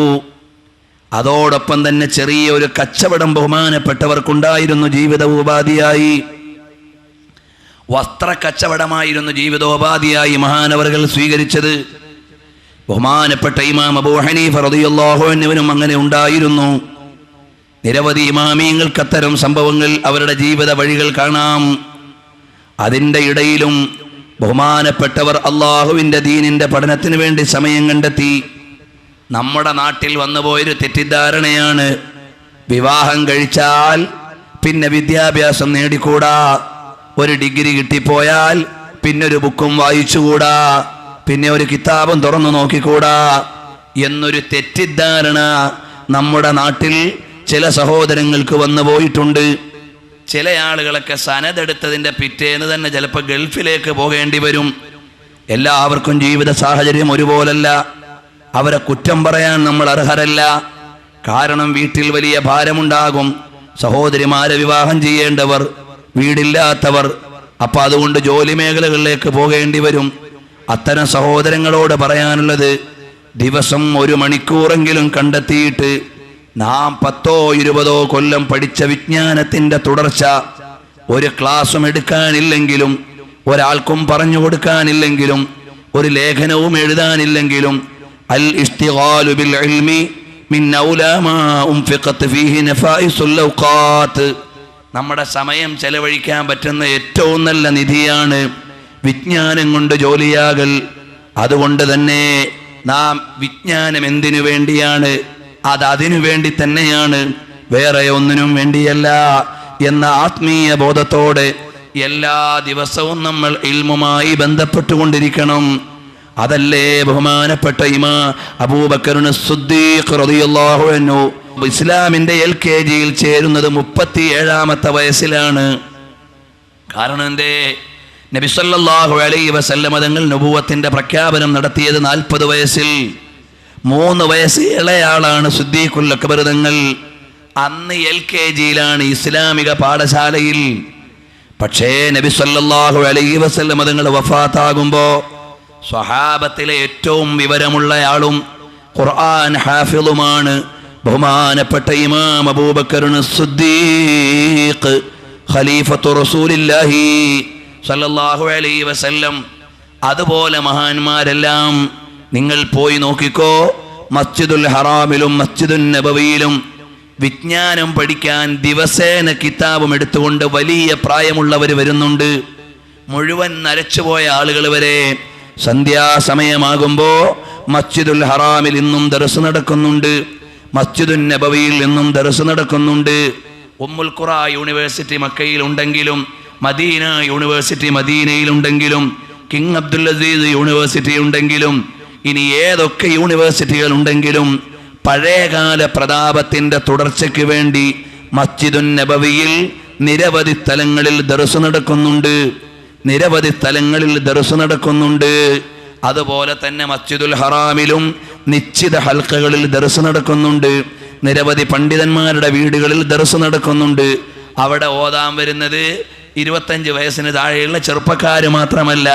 അതോടൊപ്പം തന്നെ ചെറിയ ഒരു കച്ചവടം ബഹുമാനപ്പെട്ടവർക്കുണ്ടായിരുന്നു. ജീവിതോപാധിയായി വസ്ത്ര കച്ചവടമായിരുന്നു ജീവിതോപാധിയായി മഹാനവറുകൾ സ്വീകരിച്ചത്. ബഹുമാനപ്പെട്ട ഇമാം അബൂ ഹനീഫ റളിയല്ലാഹു അൻഹുവിനും അങ്ങനെ ഉണ്ടായിരുന്നു. നിരവധി ഇമാമിയങ്ങൾക്ക് അത്തരം സംഭവങ്ങൾ അവരുടെ ജീവിത വഴികൾ കാണാം. അതിൻ്റെ ഇടയിലും ബഹുമാനപ്പെട്ടവർ അള്ളാഹുവിൻ്റെ ദീനിൻ്റെ പഠനത്തിന് വേണ്ടി സമയം കണ്ടെത്തി. നമ്മുടെ നാട്ടിൽ വന്നുപോയൊരു തെറ്റിദ്ധാരണയാണ്, വിവാഹം കഴിച്ചാൽ പിന്നെ വിദ്യാഭ്യാസം നേടിക്കൂടാ, ഒരു ഡിഗ്രി കിട്ടിപ്പോയാൽ പിന്നെ ഒരു ബുക്കും വായിച്ചുകൂടാ, പിന്നെ ഒരു കിതാബും തുറന്നു നോക്കിക്കൂടാ എന്നൊരു തെറ്റിദ്ധാരണ നമ്മുടെ നാട്ടിൽ ചില സഹോദരങ്ങൾക്ക് വന്നു പോയിട്ടുണ്ട്. ചില ആളുകളൊക്കെ സനതെടുത്തതിൻ്റെ പിറ്റേന്ന് തന്നെ ചിലപ്പോൾ ഗൾഫിലേക്ക് പോകേണ്ടി വരും. എല്ലാവർക്കും ജീവിത സാഹചര്യം ഒരുപോലല്ല. അവരെ കുറ്റം പറയാൻ നമ്മൾ അർഹരല്ല. കാരണം വീട്ടിൽ വലിയ ഭാരമുണ്ടാകും. സഹോദരിമാരെ വിവാഹം ചെയ്യേണ്ടവർ, വീടില്ലാത്തവർ, അപ്പം അതുകൊണ്ട് ജോലി മേഖലകളിലേക്ക് പോകേണ്ടി വരും. അത്തരം സഹോദരങ്ങളോട് പറയാനുള്ളത്, ദിവസം 1 മണിക്കൂറെങ്കിലും കണ്ടെത്തിയിട്ട് നാം 10-20 കൊല്ലം പഠിച്ച വിജ്ഞാനത്തിൻ്റെ തുടർച്ച ഒരു ക്ലാസ്സും എടുക്കാനില്ലെങ്കിലും, ഒരാൾക്കും പറഞ്ഞു കൊടുക്കാനില്ലെങ്കിലും, ഒരു ലേഖനവും എഴുതാനില്ലെങ്കിലും, അൽ ഇസ്തിഗാലു ബിൽ ഇൽമി മിൻ ഔലാ മാ ഉൻഫിഖത് ഫീഹി നഫായിസുൽ ഔഖാത്ത്. നമ്മുടെ സമയം ചെലവഴിക്കാൻ പറ്റുന്ന ഏറ്റവും നല്ല നിധിയാണ് വിജ്ഞാനം കൊണ്ട് ജോലിയാകൽ. അതുകൊണ്ട് തന്നെ നാം വിജ്ഞാനം എന്തിനു വേണ്ടിയാണ്? അത് അതിനു വേണ്ടി തന്നെയാണ്, വേറെ ഒന്നിനും വേണ്ടിയല്ല എന്ന ആത്മീയ ബോധത്തോടെ എല്ലാ ദിവസവും നമ്മൾ ഇൽമുമായി ബന്ധപ്പെട്ടുകൊണ്ടിരിക്കണം. അതല്ലേ ബഹുമാനപ്പെട്ട ഇമാം അബൂബക്കർ സിദ്ദീഖ് റളിയല്ലാഹു അൻഹു ഇസ്ലാമിന്റെ LKGയിൽ ചേരുന്നത് 37-ാമത്തെ വയസ്സിലാണ്. കാരണം എന്തേ? നബി സല്ലല്ലാഹു അലൈഹി വസല്ലം തങ്ങൾ നബുവത്തിന്റെ പ്രഖ്യാപനം നടത്തിയത് 40 വയസ്സിൽ. 3 വയസ്സ് ഇളയാളാണ് സിദ്ദീഖുൽ അക്ബർ തങ്ങൾ. അന്ന് LKGയിലാണ്, ഇസ്ലാമിക പാഠശാലയിൽ. പക്ഷേ നബി സല്ലല്ലാഹു അലൈഹി വസല്ലം തങ്ങൾ വഫാത്താകുമ്പോൾ സ്വഹാബത്തിലെ ഏറ്റവും വിവരമുള്ളയാളും ഖുർആൻ ഹാഫിളുമാണ് ബഹുമാനപ്പെട്ട ഇമാം അബൂബക്കർ സിദ്ദീഖ് ഖലീഫത്തു റസൂലില്ലാഹി സല്ലല്ലാഹു അലൈഹി വസല്ലം. അതുപോലെ മഹാന്മാരെല്ലാം നിങ്ങൾ പോയി നോക്കിക്കോ. മസ്ജിദുൽ ഹറാമിലും മസ്ജിദുൻ നബവിയിലും വിജ്ഞാനം പഠിക്കാൻ ദിവസേന കിതാബും എടുത്തുകൊണ്ട് വലിയ പ്രായമുള്ളവർ വരുന്നുണ്ട്. മുഴുവൻ നരച്ചുപോയ ആളുകൾ വരെ സന്ധ്യാസമയമാകുമ്പോൾ മസ്ജിദുൽ ഹറാമിൽ ഇന്നും ദർസ് നടക്കുന്നുണ്ട്, മസ്ജിദുൻ നബവിയിൽ ഇന്നും ദർസ് നടക്കുന്നുണ്ട്. ഉമ്മുൽ ഖുറ യൂണിവേഴ്സിറ്റി മക്കയിൽ ഉണ്ടെങ്കിലും, മദീന യൂണിവേഴ്സിറ്റി മദീനയിലുണ്ടെങ്കിലും, കിങ് അബ്ദുൽ അസീസ് യൂണിവേഴ്സിറ്റി ഉണ്ടെങ്കിലും, ഇനി ഏതൊക്കെ യൂണിവേഴ്സിറ്റികൾ ഉണ്ടെങ്കിലും പഴയകാല പ്രതാപത്തിൻ്റെ തുടർച്ചയ്ക്ക് വേണ്ടി മസ്ജിദുൻ നബവിയിൽ നിരവധി സ്ഥലങ്ങളിൽ ദർസ് നടക്കുന്നുണ്ട്, നിരവധി സ്ഥലങ്ങളിൽ ദർസ് നടക്കുന്നുണ്ട്. അതുപോലെ തന്നെ മസ്ജിദുൽ ഹറാമിലും നിശ്ചിത ഹൽക്കകളിൽ ദർസ് നടക്കുന്നുണ്ട്. നിരവധി പണ്ഡിതന്മാരുടെ വീടുകളിൽ ദർസ് നടക്കുന്നുണ്ട്. അവിടെ ഓതാൻ വരുന്നത് 25 വയസ്സിന് താഴെയുള്ള ചെറുപ്പക്കാർ മാത്രമല്ല,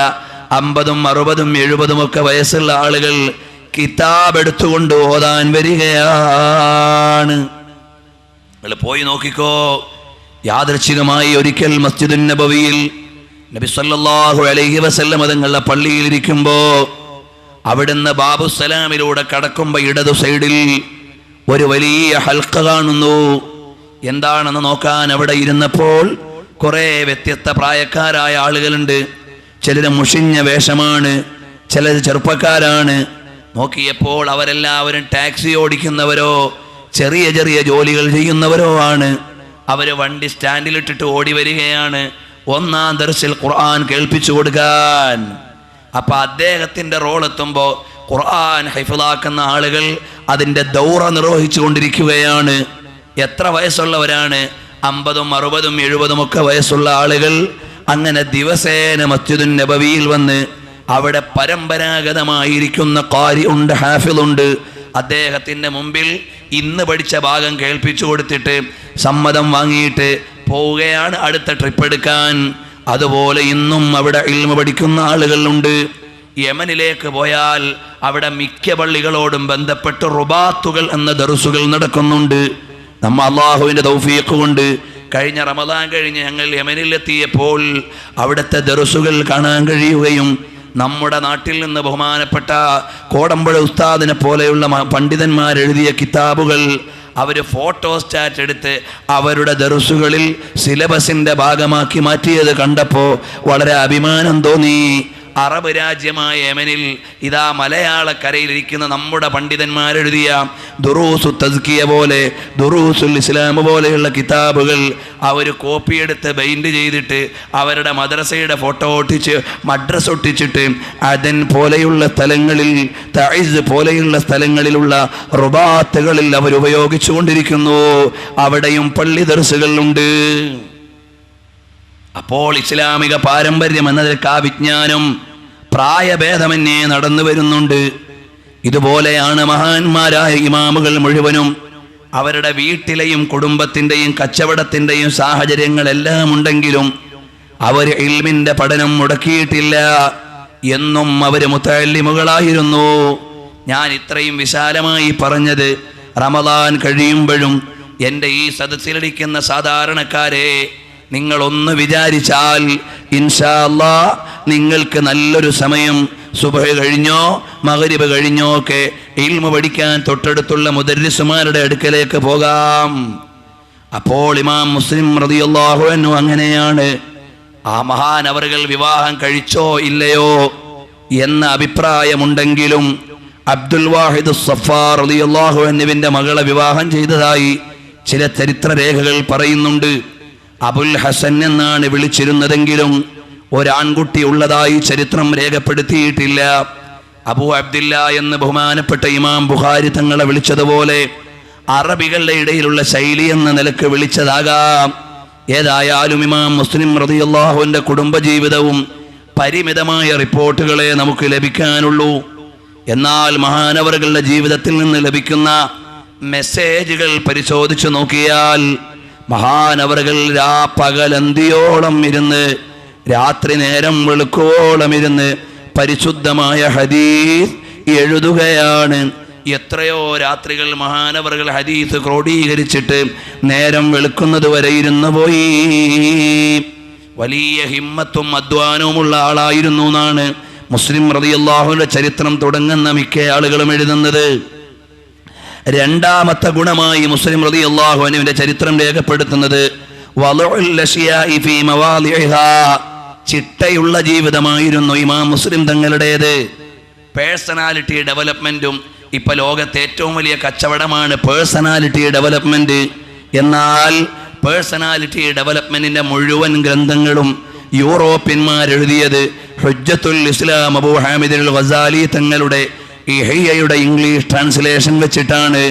50, 60, 70 ഒക്കെ വയസ്സുള്ള ആളുകൾ കിതാബ് എടുത്തുകൊണ്ട് ഓതാൻ വരികയാണ്. നിങ്ങൾ പോയി നോക്കിക്കോ. യാദൃച്ഛികമായി ഒരിക്കൽ മസ്ജിദുൻ നബവിയിൽ നബി സല്ലല്ലാഹു അലൈഹി വസല്ലം തങ്ങളുടെ പള്ളിയിൽ ഇരിക്കുമ്പോൾ അവിടുന്ന് ബാബുസലാമിലൂടെ കടക്കുമ്പോൾ ഇടതു സൈഡിൽ ഒരു വലിയ ഹൽക്ക കാണുന്നു. എന്താണെന്ന് നോക്കാൻ അവിടെ ഇരുന്നപ്പോൾ കുറേ വ്യത്യസ്ത പ്രായക്കാരായ ആളുകളുണ്ട്. ചിലർ മുഷിഞ്ഞ വേഷമാണ്, ചിലർ ചെറുപ്പക്കാരാണ്. നോക്കിയപ്പോൾ അവരെല്ലാവരും ടാക്സി ഓടിക്കുന്നവരോ ചെറിയ ചെറിയ ജോലികൾ ചെയ്യുന്നവരോ ആണ്. അവർ വണ്ടി സ്റ്റാൻഡിലിട്ടിട്ട് ഓടി വരികയാണ് ഒന്നാം ദർസിൽ ഖുർആൻ കേൾപ്പിച്ചു കൊടുക്കാൻ. അപ്പം അദ്ദേഹത്തിൻ്റെ റോളെത്തുമ്പോൾ ഖുർആൻ ഹൈഫിളാക്കുന്ന ആളുകൾ അതിൻ്റെ ദൗറ നിർവഹിച്ചു കൊണ്ടിരിക്കുകയാണ്. എത്ര വയസ്സുള്ളവരാണ്? 50, 60, 70 ഒക്കെ വയസ്സുള്ള ആളുകൾ. അങ്ങനെ ദിവസേന മസ്ജിദുൻ നബവിയിൽ വന്ന് അവിടെ പരമ്പരാഗതമായിരിക്കുന്ന ഖാരി ഉണ്ട്, ഹാഫിളുണ്ട്. അദ്ദേഹത്തിൻ്റെ മുമ്പിൽ ഇന്ന് പഠിച്ച ഭാഗം കേൾപ്പിച്ചു കൊടുത്തിട്ട് സമ്മതം വാങ്ങിയിട്ട് പോവുകയാണ് അടുത്ത ട്രിപ്പ് എടുക്കാൻ. അതുപോലെ ഇന്നും അവിടെ ഇൽമു പഠിക്കുന്ന ആളുകളുണ്ട്. യമനിലേക്ക് പോയാൽ അവിടെ മിക്ക പള്ളികളോടും ബന്ധപ്പെട്ട് റുബാത്തുകൾ എന്ന ദർസുകൾ നടക്കുന്നുണ്ട്. നമ്മ അള്ളാഹുവിൻ്റെ തൗഫീഖ് കൊണ്ട് കഴിഞ്ഞ റമദാൻ കഴിഞ്ഞ് ഞങ്ങൾ യമനിലെത്തിയപ്പോൾ അവിടുത്തെ ദർസുകൾ കാണാൻ കഴിയുകയും നമ്മുടെ നാട്ടിൽ നിന്ന് ബഹുമാനപ്പെട്ട കോടമ്പുഴ ഉസ്താദിനെ പോലെയുള്ള പണ്ഡിതന്മാരെഴുതിയ കിതാബുകൾ അവർ ഫോട്ടോസ്റ്റാറ്റ് എടുത്ത് അവരുടെ ദർസുകളിൽ സിലബസിൻ്റെ ഭാഗമാക്കി മാറ്റിയത് കണ്ടപ്പോൾ വളരെ അഭിമാനം തോന്നി. അറബ് രാജ്യമായ യമനിൽ ഇതാ മലയാളക്കരയിലിരിക്കുന്ന നമ്മുടെ പണ്ഡിതന്മാരെഴുതിയ ദുറൂസു തസ്കിയ പോലെ, ദുറൂസുൽ ഇസ്ലാം പോലെയുള്ള കിതാബുകൾ അവർ കോപ്പിയെടുത്ത് ബൈൻഡ് ചെയ്തിട്ട് അവരുടെ മദ്രസയുടെ ഫോട്ടോ ഒട്ടിച്ച് മദ്രസ ഒട്ടിച്ചിട്ട് അദൻ പോലെയുള്ള സ്ഥലങ്ങളിൽ, തഈസ് പോലെയുള്ള സ്ഥലങ്ങളിലുള്ള റുബാത്തുകളിൽ അവർ ഉപയോഗിച്ചു കൊണ്ടിരിക്കുന്നു. അവിടെയും പള്ളി ദർസുകളുണ്ട്. അപ്പോൾ ഇസ്ലാമിക പാരമ്പര്യം എന്നതിലേക്ക് ആ വിജ്ഞാനം പ്രായഭേദമന്യേ നടന്നു വരുന്നുണ്ട്. ഇതുപോലെയാണ് മഹാന്മാരായ ഇമാമുകൾ മുഴുവനും. അവരുടെ വീട്ടിലെയും കുടുംബത്തിൻ്റെയും കച്ചവടത്തിൻ്റെയും സാഹചര്യങ്ങളെല്ലാം ഉണ്ടെങ്കിലും അവർ ഇൽമിൻ്റെ പഠനം മുടക്കിയിട്ടില്ല. എന്നും അവർ മുതഅല്ലിമുകളായിരുന്നു. ഞാൻ ഇത്രയും വിശാലമായി പറഞ്ഞത് റമദാൻ കഴിയുമ്പോഴും എൻ്റെ ഈ സദസ്സിലിരിക്കുന്ന സാധാരണക്കാരെ നിങ്ങളൊന്ന് വിചാരിച്ചാൽ ഇൻഷാ അല്ലാഹ് നിങ്ങൾക്ക് നല്ലൊരു സമയം സുബ്ഹ് കഴിഞ്ഞോ മഗ്രിബ് കഴിഞ്ഞോ ഒക്കെ ഇൽമു പഠിക്കാൻ തൊട്ടടുത്തുള്ള മുദർരിസുമാരുടെ അടുക്കലേക്ക് പോകാം. അപ്പോൾ ഇമാം മുസ്ലിം റളിയല്ലാഹു അൻഹു അങ്ങനെയാണ്. ആ മഹാൻ അവர்கள் വിവാഹം കഴിച്ചോ ഇല്ലയോ എന്ന അഭിപ്രായമുണ്ടെങ്കിലും അബ്ദുൽ വാഹിദ് സഫാർ റളിയല്ലാഹു അൻഹുവിൻ്റെ മകളെ വിവാഹം ചെയ്തതായി ചില ചരിത്രരേഖകൾ പറയുന്നുണ്ട്. അബുൽ ഹസൻ എന്നാണ് വിളിച്ചിരുന്നതെങ്കിലും ഒരാൺകുട്ടി ഉള്ളതായി ചരിത്രം രേഖപ്പെടുത്തിയിട്ടില്ല. അബൂ അബ്ദില്ല എന്ന് ബഹുമാനപ്പെട്ട ഇമാം ബുഖാരി തങ്ങളെ വിളിച്ചതുപോലെ അറബികളുടെ ഇടയിലുള്ള ശൈലി എന്ന നിലക്ക് വിളിച്ചതാകാം. ഏതായാലും ഇമാം മുസ്ലിം റളിയല്ലാഹുവിൻ്റെ കുടുംബജീവിതവും പരിമിതമായ റിപ്പോർട്ടുകളെ നമുക്ക് ലഭിക്കാനുള്ളൂ. എന്നാൽ മഹാനവറുകളുടെ ജീവിതത്തിൽ നിന്ന് ലഭിക്കുന്ന മെസ്സേജുകൾ പരിശോധിച്ചു നോക്കിയാൽ മഹാനവറുകൾ പകലന്തിയോളം ഇരുന്ന് രാത്രി നേരം വെളുക്കോളം ഇരുന്ന് പരിശുദ്ധമായ ഹദീസ് എഴുതുകയാണ്. എത്രയോ രാത്രികൾ മഹാനവറുകൾ ഹദീസ് ക്രോഡീകരിച്ചിട്ട് നേരം വെളുക്കുന്നത് വരെ ഇരുന്നു പോയി. വലിയ ഹിമ്മത്തും അധ്വാനവുമുള്ള ആളായിരുന്നു എന്നാണ് മുസ്ലിം റളിയല്ലാഹുവിന്റെ ചരിത്രം തുടങ്ങുന്ന മിക്ക ആളുകളും എഴുതുന്നത്. രണ്ടാമത്തെ ഗുണമായി മുസ്ലിം റളിയല്ലാഹു അൻഹുവിന്റെ ചരിത്രം രേഖപ്പെടുത്തുന്നത് വളുഉൽ അശ്യാഇ ഫീ മവാളിഇഹാ, ചിട്ടയുള്ള ജീവിതമായിരുന്നു ഇമാം മുസ്ലിം തങ്ങളുടേത്. പേഴ്സണാലിറ്റി ഡെവലപ്മെൻറ്റും ഇപ്പൊ ലോകത്തെ ഏറ്റവും വലിയ കച്ചവടമാണ് പേഴ്സണാലിറ്റി ഡെവലപ്മെന്റ്. എന്നാൽ പേഴ്സണാലിറ്റി ഡെവലപ്മെന്റിന്റെ മുഴുവൻ ഗ്രന്ഥങ്ങളും യൂറോപ്യന്മാരെഴുതിയത് ഹുജ്ജത്തുൽ ഇസ്ലാം അബൂ ഹാമിദ് അൽ ഗസാലി തങ്ങളുടെ ഇഹ്യയുടെ ഇംഗ്ലീഷ് ട്രാൻസ്ലേഷൻ വെച്ചിട്ടാണ്.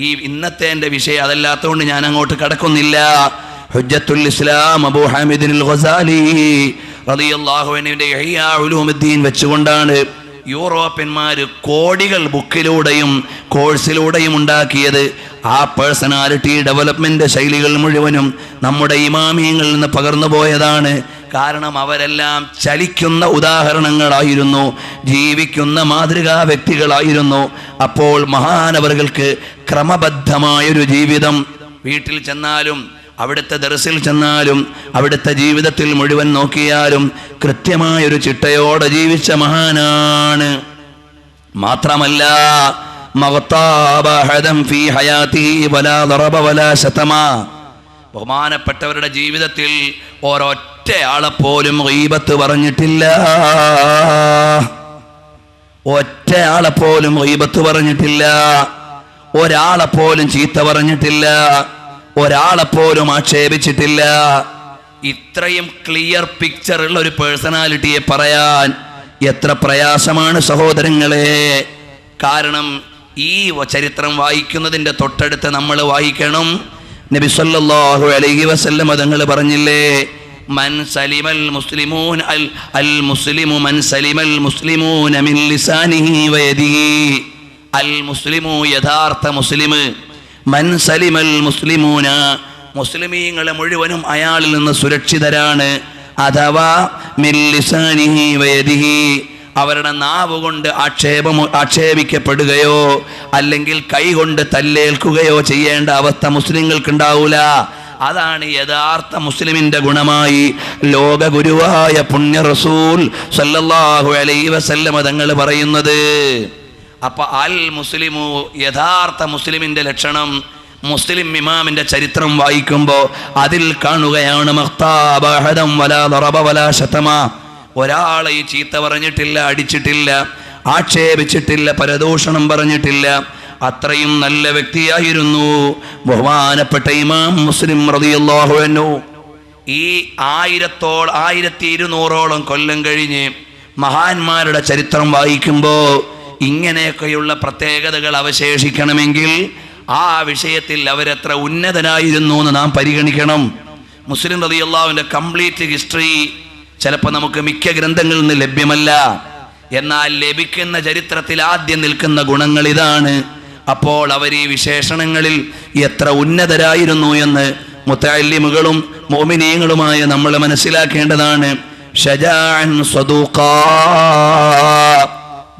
ഈ ഇന്നത്തെ എൻ്റെ വിഷയം അതല്ലാത്തതുകൊണ്ട് ഞാൻ അങ്ങോട്ട് കടക്കുന്നില്ല. ഹുജ്ജത്തുൽ ഇസ്ലാം അബൂ ഹാമിദ് അൽ ഗസാലി റളിയല്ലാഹു അൻഹുവിന്റെ ഇഹ്യാ ഉലൂമുദ്ദീൻ വെച്ചുകൊണ്ടാണ് യൂറോപ്യന്മാർ കോടികൾ ബുക്കിലൂടെയും കോഴ്സിലൂടെയും ഉണ്ടാക്കിയത്. ആ പേഴ്സണാലിറ്റി ഡെവലപ്മെന്റ് ശൈലികൾ മുഴുവനും നമ്മുടെ ഇമാമിയങ്ങളിൽ നിന്ന് പകർന്നു പോയതാണ്. കാരണം അവരെല്ലാം ചലിക്കുന്ന ഉദാഹരണങ്ങളായിരുന്നു, ജീവിക്കുന്ന മാതൃകാ വ്യക്തികളായിരുന്നു. അപ്പോൾ മഹാനവറുകൾക്ക് ക്രമബദ്ധമായൊരു ജീവിതം, വീട്ടിൽ ചെന്നാലും അവിടുത്തെ ദർസിൽ ചെന്നാലും അവിടുത്തെ ജീവിതത്തിൽ മുഴുവൻ നോക്കിയാലും കൃത്യമായൊരു ചിട്ടയോടെ ജീവിച്ച മഹാനാണ്. മാത്രമല്ല ബഹുമാനപ്പെട്ടവരുടെ ജീവിതത്തിൽ ഒരൊറ്റയാളെപ്പോലും ഗീബത്ത് പറഞ്ഞിട്ടില്ല. ഒറ്റയാളെപ്പോലും ഗീബത്ത് പറഞ്ഞിട്ടില്ല. ഒരാളെപ്പോലും ചീത്ത പറഞ്ഞിട്ടില്ല. ഒരാളെപ്പോലും ആക്ഷേപിച്ചിട്ടില്ല. ഇത്രയും ക്ലിയർ പിക്ചർ ഉള്ള ഒരു പേഴ്സണാലിറ്റിയെ പറയാൻ എത്ര പ്രയാസമാണ് സഹോദരങ്ങളെ. കാരണം ഈ ചരിത്രം വായിക്കുന്നതിൻ്റെ തൊട്ടടുത്ത് നമ്മൾ വായിക്കണം, നബി സല്ലല്ലാഹു അലൈഹി വസല്ലം തങ്ങൾ പറഞ്ഞില്ലേ, മൻ സലിമൽ മുസ്ലിമൂൻ അൽ മുസ്ലിമു മൻ സലിമൽ മുസ്ലിമൂന മിൻ ലിസാനിഹി വയദിഹി. അൽ മുസ്ലിമു യഥാർത്ഥ മുസ്ലിം, മൻ സലിമൽ മുസ്ലിമൂന മുസ്ലിമീങ്ങളെ മുഴുവനും അയാളിൽ നിന്ന് സുരക്ഷിതരാണ്. അഥവാ മിൻ ലിസാനിഹി വയദിഹി, അവരുടെ നാവ് കൊണ്ട് ആക്ഷേപിക്കപ്പെടുകയോ അല്ലെങ്കിൽ കൈകൊണ്ട് തല്ലേൽക്കുകയോ ചെയ്യേണ്ട അവസ്ഥ മുസ്ലിങ്ങൾക്കുണ്ടാവൂല. അതാണ് യഥാർത്ഥ മുസ്ലിമിന്റെ ഗുണമായി ലോക ഗുരുവായ പുണ്യ റസൂൽ സല്ലല്ലാഹു അലൈഹി വസല്ലം തങ്ങൾ പറയുന്നത്. അപ്പൊ അൽ മുസ്ലിമു യഥാർത്ഥ മുസ്ലിമിന്റെ ലക്ഷണം മുസ്ലിം ഇമാമിന്റെ ചരിത്രം വായിക്കുമ്പോൾ അതിൽ കാണുകയാണ് മഖ്താബഹദം വലാ ദറബ വലാ ശതമ. ഒരാളെ ചീത്ത പറഞ്ഞിട്ടില്ല, അടിച്ചിട്ടില്ല, ആക്ഷേപിച്ചിട്ടില്ല, പരദൂഷണം പറഞ്ഞിട്ടില്ല. അത്രയും നല്ല വ്യക്തിയായിരുന്നു ബഹുമാനപ്പെട്ട ഇമാം മുസ്ലിം റളിയല്ലാഹു അൻഹു. ഈ 1200 കൊല്ലം കഴിഞ്ഞ് മഹാന്മാരുടെ ചരിത്രം വായിക്കുമ്പോൾ ഇങ്ങനെയൊക്കെയുള്ള പ്രത്യേകതകൾ അവശേഷിക്കണമെങ്കിൽ ആ വിഷയത്തിൽ അവരെത്ര ഉന്നതനായിരുന്നു എന്ന് നാം പരിഗണിക്കണം. മുസ്ലിം റളിയല്ലാഹുവിന്റെ കംപ്ലീറ്റ് ഹിസ്റ്ററി ചിലപ്പോൾ നമുക്ക് മിക്ക ഗ്രന്ഥങ്ങളിൽ നിന്ന് ലഭ്യമല്ല. എന്നാൽ ലഭിക്കുന്ന ചരിത്രത്തിൽ ആദ്യം നിൽക്കുന്ന ഗുണങ്ങൾ ഇതാണ്. അപ്പോൾ അവർ ഈ വിശേഷണങ്ങളിൽ എത്ര ഉന്നതരായിരുന്നു എന്ന് മുതഅല്ലിമുകളും മുഅ്മിനീങ്ങളുമായ നമ്മൾ മനസ്സിലാക്കേണ്ടതാണ്. ഷജാഅൻ സദൂഖാ,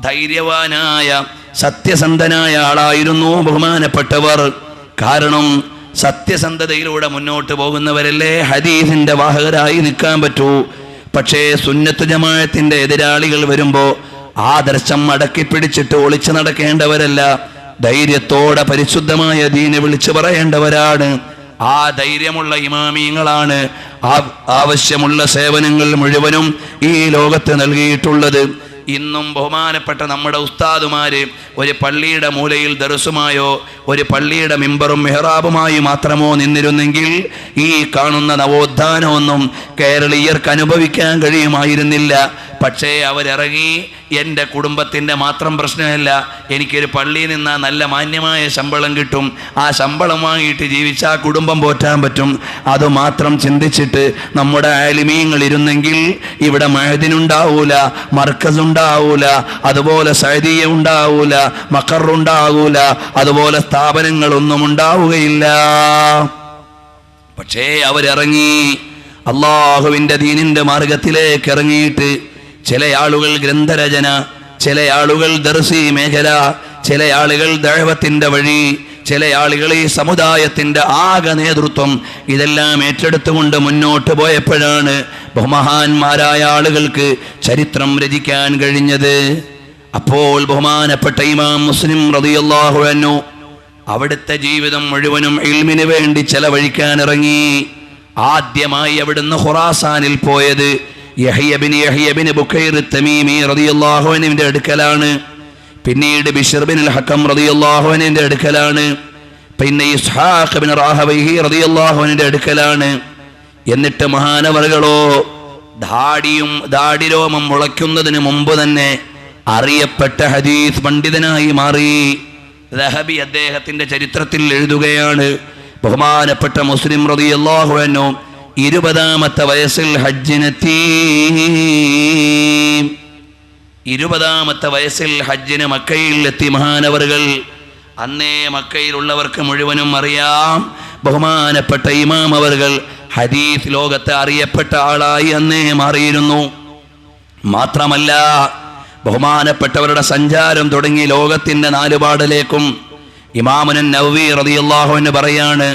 ധൈര്യവാനായ സത്യസന്ധനായ ആളായിരുന്നു ബഹുമാനപ്പെട്ടവർ. കാരണം സത്യസന്ധതയിലൂടെ മുന്നോട്ട് പോകുന്നവരല്ലേ ഹദീസിന്റെ വാഹകരായി നിൽക്കാൻ പറ്റൂ. പക്ഷേ സുന്നത്ത് ജമാഅത്തിന്റെ എതിരാളികൾ വരുമ്പോൾ ആദർശം അടക്കി പിടിച്ചിട്ട് ഒളിച്ചു നടക്കേണ്ടവരല്ല, ധൈര്യത്തോടെ പരിശുദ്ധമായ ദീനെ വിളിച്ചു പറയേണ്ടവരാണ്. ആ ധൈര്യമുള്ള ഇമാമിയങ്ങളാണ് ആവശ്യമുള്ള സേവനങ്ങൾ മുഴുവനും ഈ ലോകത്ത് നൽകിയിട്ടുള്ളത്. ഇന്നും ബഹുമാനപ്പെട്ട നമ്മുടെ ഉസ്താദുമാര് ഒരു പള്ളിയുടെ മൂലയിൽ ദർസുമായോ ഒരു പള്ളിയുടെ മിമ്പറും മെഹ്റാബുമായി മാത്രമോ നിന്നിരുന്നെങ്കിൽ ഈ കാണുന്ന നവോത്ഥാനമൊന്നും കേരളീയർക്ക് അനുഭവിക്കാൻ കഴിയുമായിരുന്നില്ല. പക്ഷേ അവരിറങ്ങി എൻ്റെ കുടുംബത്തിൻ്റെ മാത്രം പ്രശ്നമല്ല, എനിക്കൊരു പള്ളിയിൽ നിന്ന് നല്ല മാന്യമായ ശമ്പളം കിട്ടും, ആ ശമ്പളം വാങ്ങിയിട്ട് ജീവിച്ച ആ കുടുംബം പോറ്റാൻ പറ്റും, അതുമാത്രം ചിന്തിച്ചിട്ട് നമ്മുടെ ആലിമീങ്ങൾ ഇരുന്നെങ്കിൽ ഇവിടെ മഹദിനുണ്ടാവൂല, മർക്കസ് ഉണ്ടാവൂല, അതുപോലെ സഅദിയ ഉണ്ടാവൂല, മഖറുണ്ടാവൂല, അതുപോലെ സ്ഥാപനങ്ങളൊന്നും ഉണ്ടാവുകയില്ല. പക്ഷേ അവരിറങ്ങി അള്ളാഹുവിൻ്റെ ദീനിൻ്റെ മാർഗത്തിലേക്ക് ഇറങ്ങിയിട്ട് ചില ആളുകൾ ഗ്രന്ഥരചന, ചില ആളുകൾ ദർസി മേഖല, ചില ആളുകൾ ദഅവത്തിന്റെ വഴി, ചില ആളുകൾ ഈ സമുദായത്തിന്റെ ആകെ നേതൃത്വം ഇതെല്ലാം ഏറ്റെടുത്തുകൊണ്ട് മുന്നോട്ട് പോയപ്പോഴാണ് ബഹുമഹാന്മാരായ ആളുകൾക്ക് ചരിത്രം രചിക്കാൻ കഴിഞ്ഞത്. അപ്പോൾ ബഹുമാനപ്പെട്ട ഇമാം മുസ്ലിം റളിയല്ലാഹു അൻഹു അവിടുത്തെ ജീവിതം മുഴുവനും ഇൽമിന് വേണ്ടി ചെലവഴിക്കാൻ ഇറങ്ങി. ആദ്യമായി അവിടുന്ന് ഖുറാസാനിൽ പോയത് യഹ്യ ബിൻ ബുക്കൈർ തമീമി റളിയല്ലാഹു അൻഹുവിന്റെ അടുക്കലാണ്. പിന്നീട് ബിശ്ർ ബിൻ അൽ ഹക്കം റളിയല്ലാഹു അൻഹുവിന്റെ അടുക്കലാണ്. പിന്നെ ഇസ്ഹാഖ് ബിൻ റാഹവൈഹി റളിയല്ലാഹു അൻഹുവിന്റെ അടുക്കലാണ്. എന്നിട്ട് മഹാനവറുകളോ ദാടിരോമം മുളയ്ക്കുന്നതിന് മുമ്പ് തന്നെ അറിയപ്പെട്ട ഹദീസ് പണ്ഡിതനായി മാറി. ദഹബി അദ്ദേഹത്തിന്റെ ചരിത്രത്തിൽ എഴുതുകയാണ്, ബഹുമാനപ്പെട്ട മുസ്ലിം റളിയല്ലാഹു അൻഹു 20ാമത്തെ വയസ്സിൽ ഹജ്ജിനെത്തി. 20ാമത്തെ വയസ്സിൽ ഹജ്ജിന് മക്കയിൽ എത്തി മഹാനവറുകൾ. അന്നേ മക്കയിലുള്ളവർക്ക് മുഴുവനും അറിയാം, ബഹുമാനപ്പെട്ട ഇമാം അവറുകൾ ഹദീസ് ലോകത്തെ അറിയപ്പെട്ട ആളായി അന്നേ മാറിയിരുന്നു. മാത്രമല്ല, ബഹുമാനപ്പെട്ടവരുടെ സഞ്ചാരം തുടങ്ങി ലോകത്തിന്റെ നാലുപാടിലേക്കും. ഇമാമുൻ നവവി റളിയല്ലാഹു അൻഹു പറയാണ്,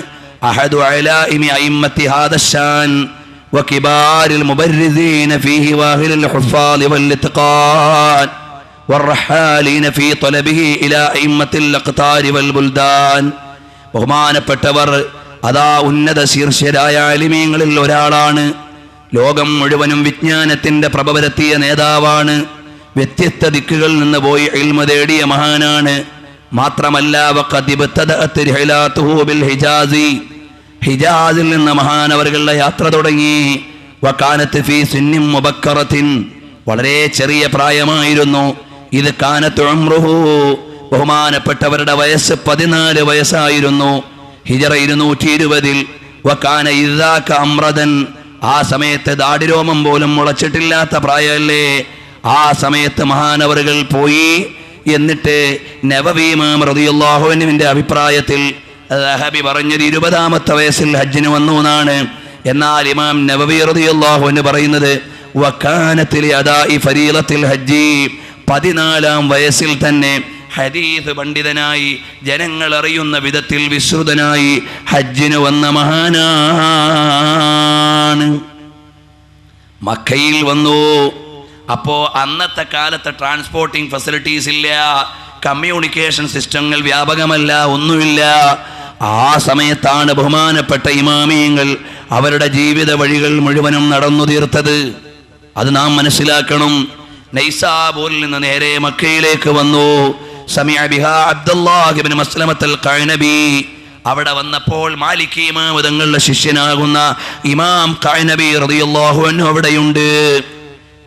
അഹദു അലാഇമി അയിമ്മത്തി ഹാദശാൻ വകിബാരിൽ മുബർരിസീന ഫീഹി വാഹിലുൽ ഹുഫാദ് വൽ ഇത്ഖാൻ വറഹാലീന ഫീ തലബിഹി ഇലാ അയിമ്മത്തിൽ അഖ്താരി വൽ ബുൽദാൻ. ബഹുമാനപ്പെട്ടവർ അതാ ഉന്നത ശീർഷരായ ആലിമീങ്ങളിൽ ഒരാളാണ്. ലോകം മുഴുവനും വിജ്ഞാനത്തിന്റെ പ്രഭ പരത്തിയ നേതാവാണ്. വ്യത്യസ്ത ദിക്കുകളിൽ നിന്ന് പോയി ഇൽമ തേടിയ മഹാനാണ്. മാത്രമല്ല, ഹിജാസിൽ നിന്ന് മഹാനവറുകളുടെ യാത്ര തുടങ്ങി. വകാനത്ത് ഫീ സിന്നിൻ മുബക്കറത്തിൻ, വളരെ ചെറിയ പ്രായമായിരുന്നു. ഇത് കാനത്ത് ഉംറുഹു, ബഹുമാനപ്പെട്ടവരുടെ വയസ്സ് 14 വയസ്സായിരുന്നു. ഹിജറ 220. വകാന ഇദാക അംറദൻ, ആ സമയത്ത് ദാടിരോമം പോലും മുളച്ചിട്ടില്ലാത്ത പ്രായമല്ലേ. ആ സമയത്ത് മഹാനവറുകൾ പോയി. എന്നിട്ട് നവവി ഇമാം റളിയല്ലാഹു അൻഹുവിന്റെ അഭിപ്രായത്തിൽ ദഹബി പറഞ്ഞത് 20ാമത്തെ വയസ്സിൽ ഹജ്ജിന് വന്നു എന്നാണ്. എന്നാൽ ഇമാം നവവി റളിയല്ലാഹു അൻഹു പറയുന്നത് വകാനത്തിൽ അദാഇ ഫരീളത്തിൽ ഹജ്ജി, 14ാം വയസ്സിൽ തന്നെ ഹദീസ് പണ്ഡിതനായി ജനങ്ങൾ അറിയുന്ന വിധത്തിൽ വിശ്രുതനായി ഹജ്ജിന് വന്ന മഹാനാണ്. മക്കയിൽ വന്നു. അപ്പോ അന്നത്തെ കാലത്ത് ട്രാൻസ്പോർട്ടിംഗ് ഫെസിലിറ്റീസ് ഇല്ല, കമ്മ്യൂണിക്കേഷൻ സിസ്റ്റങ്ങൾ വ്യാപകമല്ല, ഒന്നുമില്ല. ആ സമയത്താണ് ബഹുമാനപ്പെട്ട ഇമാമിയങ്ങൾ അവരുടെ ജീവിത വഴികൾ മുഴുവനും നടന്നു തീർത്തത്. അത് നാം മനസ്സിലാക്കണം. നൈസാബൂരിൽ നിന്ന് നേരെ മക്കയിലേക്ക് വന്നു. സമിഅ ബിഹാ അബ്ദുല്ലാഹ് ഇബ്നു മസ്ലമത്തുൽ ഖഅനബി. അവിടെ വന്നപ്പോൾ മാലികി ഇമാം തങ്ങളുടെ ശിഷ്യനാകുന്ന ഇമാം ഖഅനബി റളിയല്ലാഹു അൻഹു അവിടെയുണ്ട്.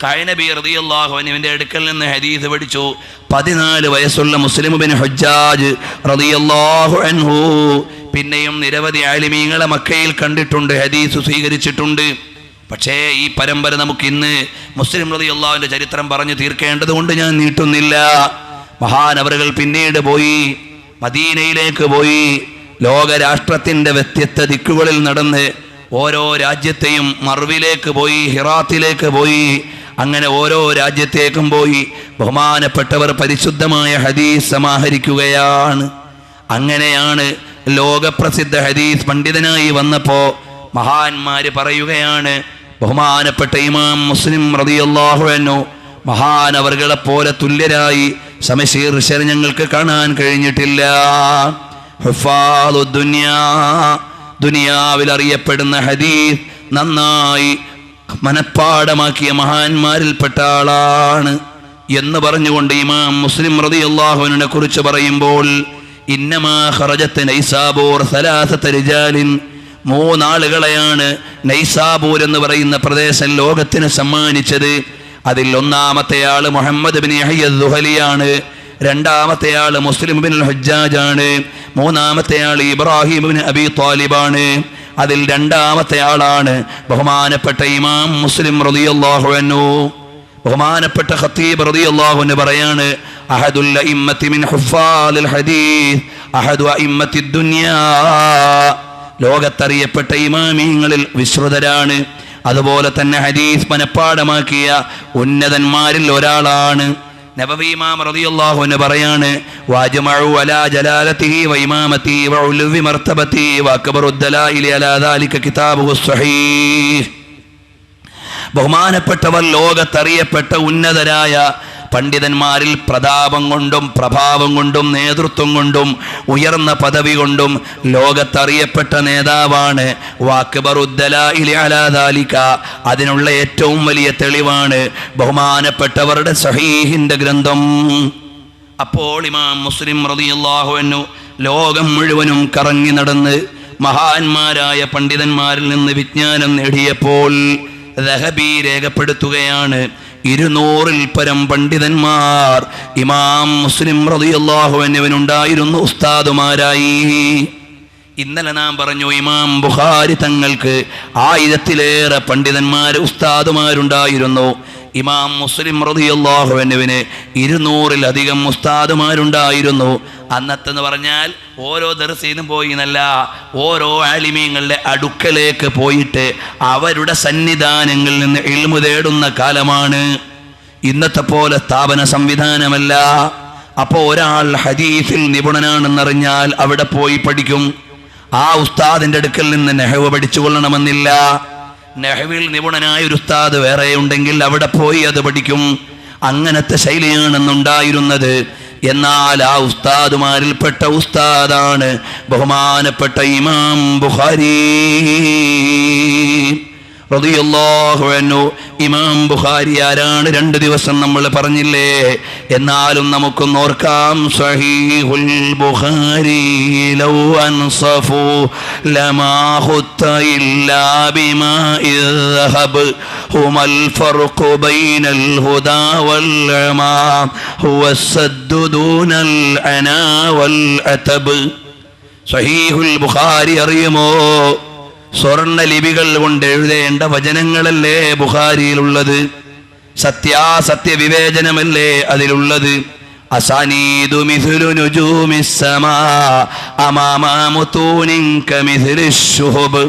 ഖഅനബി റളിയല്ലാഹു അൻഹുവിന്റെ അടുക്കൽ നിന്ന് ഹദീസ് പഠിച്ചു. 14 വയസ്സുള്ള മുസ്ലിം ഇബ്നു ഹജ്ജാജ് റളിയല്ലാഹു അൻഹു. പിന്നെയും നിരവധി ആലിമീങ്ങളെ മക്കയിൽ കണ്ടിട്ടുണ്ട്, ഹദീസ് സ്വീകരിച്ചിട്ടുണ്ട്. പക്ഷേ ഈ പരമ്പര നമുക്ക് ഇന്ന് മുസ്ലിം റളിയല്ലാഹുവിന്റെ ചരിത്രം പറഞ്ഞു തീർക്കേണ്ടത് കൊണ്ട് ഞാൻ നീട്ടുന്നില്ല. മഹാനവറുകൾ പിന്നീട് പോയി, മദീനയിലേക്ക് പോയി. ലോകരാഷ്ട്രത്തിന്റെ വ്യത്യസ്ത ദിക്കുകളിൽ നടന്ന് ഓരോ രാജ്യത്തെയും, മർവിലേക്ക് പോയി, ഹിറാത്തിലേക്ക് പോയി, അങ്ങനെ ഓരോ രാജ്യത്തേക്കും പോയി ബഹുമാനപ്പെട്ടവർ പരിശുദ്ധമായ ഹദീസ് സമാഹരിക്കുകയാണ്. അങ്ങനെയാണ് ലോകപ്രസിദ്ധ ഹദീസ് പണ്ഡിതനായി വന്നപ്പോ മഹാന്മാര് പറയുകയാണ്, ബഹുമാനപ്പെട്ട ഇമാം മുസ്ലിം റളിയല്ലാഹു അൻഹു മഹാനവറുകളെ പോലെ തുല്യരായി സമശീർഷർ ഞങ്ങൾക്ക് കാണാൻ കഴിഞ്ഞിട്ടില്ല. ദുനിയാവിൽ അറിയപ്പെടുന്ന ഹദീസ് നന്നായി മനഃപ്പാടമാക്കിയ മഹാന്മാരിൽപ്പെട്ട ആളാണ് എന്ന് പറഞ്ഞുകൊണ്ട് ഇമാം മുസ്ലിം റളിയല്ലാഹു അൻഹുവിനെ കുറിച്ച് പറയുമ്പോൾ, ഇന്നമാ ഖറജത്ത് നൈസാബൂർ സലാസത റിജാലിൻ, 3 ആളുകളെയാണ് നൈസാബൂർ എന്ന് പറയുന്ന പ്രദേശം ലോകത്തിന് സമ്മാനിച്ചത്. അതിൽ ഒന്നാമത്തെ ആള് മുഹമ്മദ് ബിൻ യഹ്യ ദുഹലിയാണ്. രണ്ടാമത്തെ ആള് മുസ്ലിം ബിൻ ഹജ്ജാജ് ആണ്. മൂന്നാമത്തെ ആൾ ഇബ്രാഹിം ബിൻ അബി ത്വാലിബാണ്. അതിൽ രണ്ടാമത്തെ ആളാണ് ബഹുമാനപ്പെട്ട ഇമാം മുസ്ലിം റളിയല്ലാഹു അൻഹു. ബഹുമാനപ്പെട്ട ഖത്തീബ് റളിയല്ലാഹു അൻഹു പറയാണ്, അഹദുൽ അഇമ്മത്തി മിൻ ഹുഫാദിൽ ഹദീസ് അഹദു അഇമ്മത്തി ദുനിയാ, ലോകത്തറിയപ്പെട്ട ഇമാമിങ്ങളിൽ വിശ്രുതരാണ്. അതുപോലെ തന്നെ ഹദീസ് മനഃപ്പാടമാക്കിയ ഉന്നതന്മാരിൽ ഒരാളാണ്. നബവി ഇമാം റളിയല്ലാഹു അൻഹു പറയാണ്, വഅജ്മഉ അലാ ജലാലതിഹി വഇമാമതിഹി വഉലുവി മർതബതിഹി വഅക്ബറു ദലായിലി അലാ ദാലിക കിതാബുഹു സ്വഹീഹ്. ബഹുമാനപ്പെട്ടവർ ലോകത്തറിയപ്പെട്ട ഉന്നതരായ പണ്ഡിതന്മാരിൽ പ്രതാപം കൊണ്ടും പ്രഭാവം കൊണ്ടും നേതൃത്വം കൊണ്ടും ഉയർന്ന പദവി കൊണ്ടും ലോകത്തറിയപ്പെട്ട നേതാവാണ്. വാക്ബറുദ്ദലാഇലി അലാ ദാലിക, അതിനുള്ള ഏറ്റവും വലിയ തെളിവാണ് ബഹുമാനപ്പെട്ടവരുടെ സഹീഹിന്റെ ഗ്രന്ഥം. അപ്പോൾ ഇമാം മുസ്ലിം റളിയല്ലാഹു അൻഹു ലോകം മുഴുവനും കറങ്ങി നടന്ന് മഹാന്മാരായ പണ്ഡിതന്മാരിൽ നിന്ന് വിജ്ഞാനം നേടിയപ്പോൾ ദഹബി രേഖപ്പെടുത്തുകയാണ്, 200-ൽ പരം പണ്ഡിതന്മാർ ഇമാം മുസ്ലിം റളിയല്ലാഹു അൻഹുവിനുണ്ടായിരുന്നു ഉസ്താദുമാരായി. ഇന്നലെ നാം പറഞ്ഞു ഇമാം ബുഖാരി തങ്ങൾക്ക് 1000-ലേറെ പണ്ഡിതന്മാർ ഉസ്താദുമാരുണ്ടായിരുന്നു. ഇമാം മുസ്ലിം റളിയല്ലാഹു അൻഹുവിന് 200-ലധികം ഉസ്താദുമാരുണ്ടായിരുന്നു. അന്നത്തെന്ന് പറഞ്ഞാൽ ഓരോ ദർസിനും പോയി എന്നല്ല, ഓരോ ആലിമീങ്ങളുടെ അടുക്കലേക്ക് പോയിട്ട് അവരുടെ സന്നിധാനങ്ങളിൽ നിന്ന് ഇൽമു തേടുന്ന കാലമാണ്. ഇന്നത്തെ പോലെ സ്ഥാപന സംവിധാനമല്ല. അപ്പോൾ ഒരാൾ ഹദീസിൽ നിപുണനാണെന്നറിഞ്ഞാൽ അവിടെ പോയി പഠിക്കും. ആ ഉസ്താദിൻ്റെ അടുക്കൽ നിന്ന് നെഹ്വ് പഠിച്ചു കൊള്ളണമെന്നില്ല. നെഹ്വിൽ നിപുണനായ ഒരു ഉസ്താദ് വേറെ ഉണ്ടെങ്കിൽ അവിടെ പോയി അത് പഠിക്കും. അങ്ങനത്തെ ശൈലിയാണെന്നുണ്ടായിരുന്നത്. എന്നാൽ ആ ഉസ്താദുമാരിൽപ്പെട്ട ഉസ്താദാണ് ബഹുമാനപ്പെട്ട ഇമാം ബുഖാരി റളിയല്ലാഹു അൻഹു. ഇമാം ബുഖാരി ആരാണ്? 2 ദിവസം നമ്മൾ പറഞ്ഞില്ലേ. എന്നാലും നമുക്കൊന്ന് ഓർക്കാം. സഹീഹുൽ ബുഖാരി ലൗ അൻസഫു ലമാ ഖുത്ത ഇല്ലാ ബിമാ ഇദ്ഹബ് ഹുമൽ ഫർഖു ബൈനൽ ഹുദാ വൽ അമാ ഹുവസ്സദ്ദു ദൂനൽ അനാ വൽ അതബ്. സഹീഹുൽ ബുഖാരി അറിയുമോ? സ്വർണ്ണ ലിപികൾ കൊണ്ട് എഴുതേണ്ട വചനങ്ങളല്ലേ ബുഖാരിയിലുള്ളത്? സത്യാസത്യ വിവേചനമല്ലേ അതിലുള്ളത്? അസാനീദു മിസ്ലു നുജൂമിസ് സമാ അമാമ മുതൂനിൻ കമിസ്ലിശ് ശുഹബ്.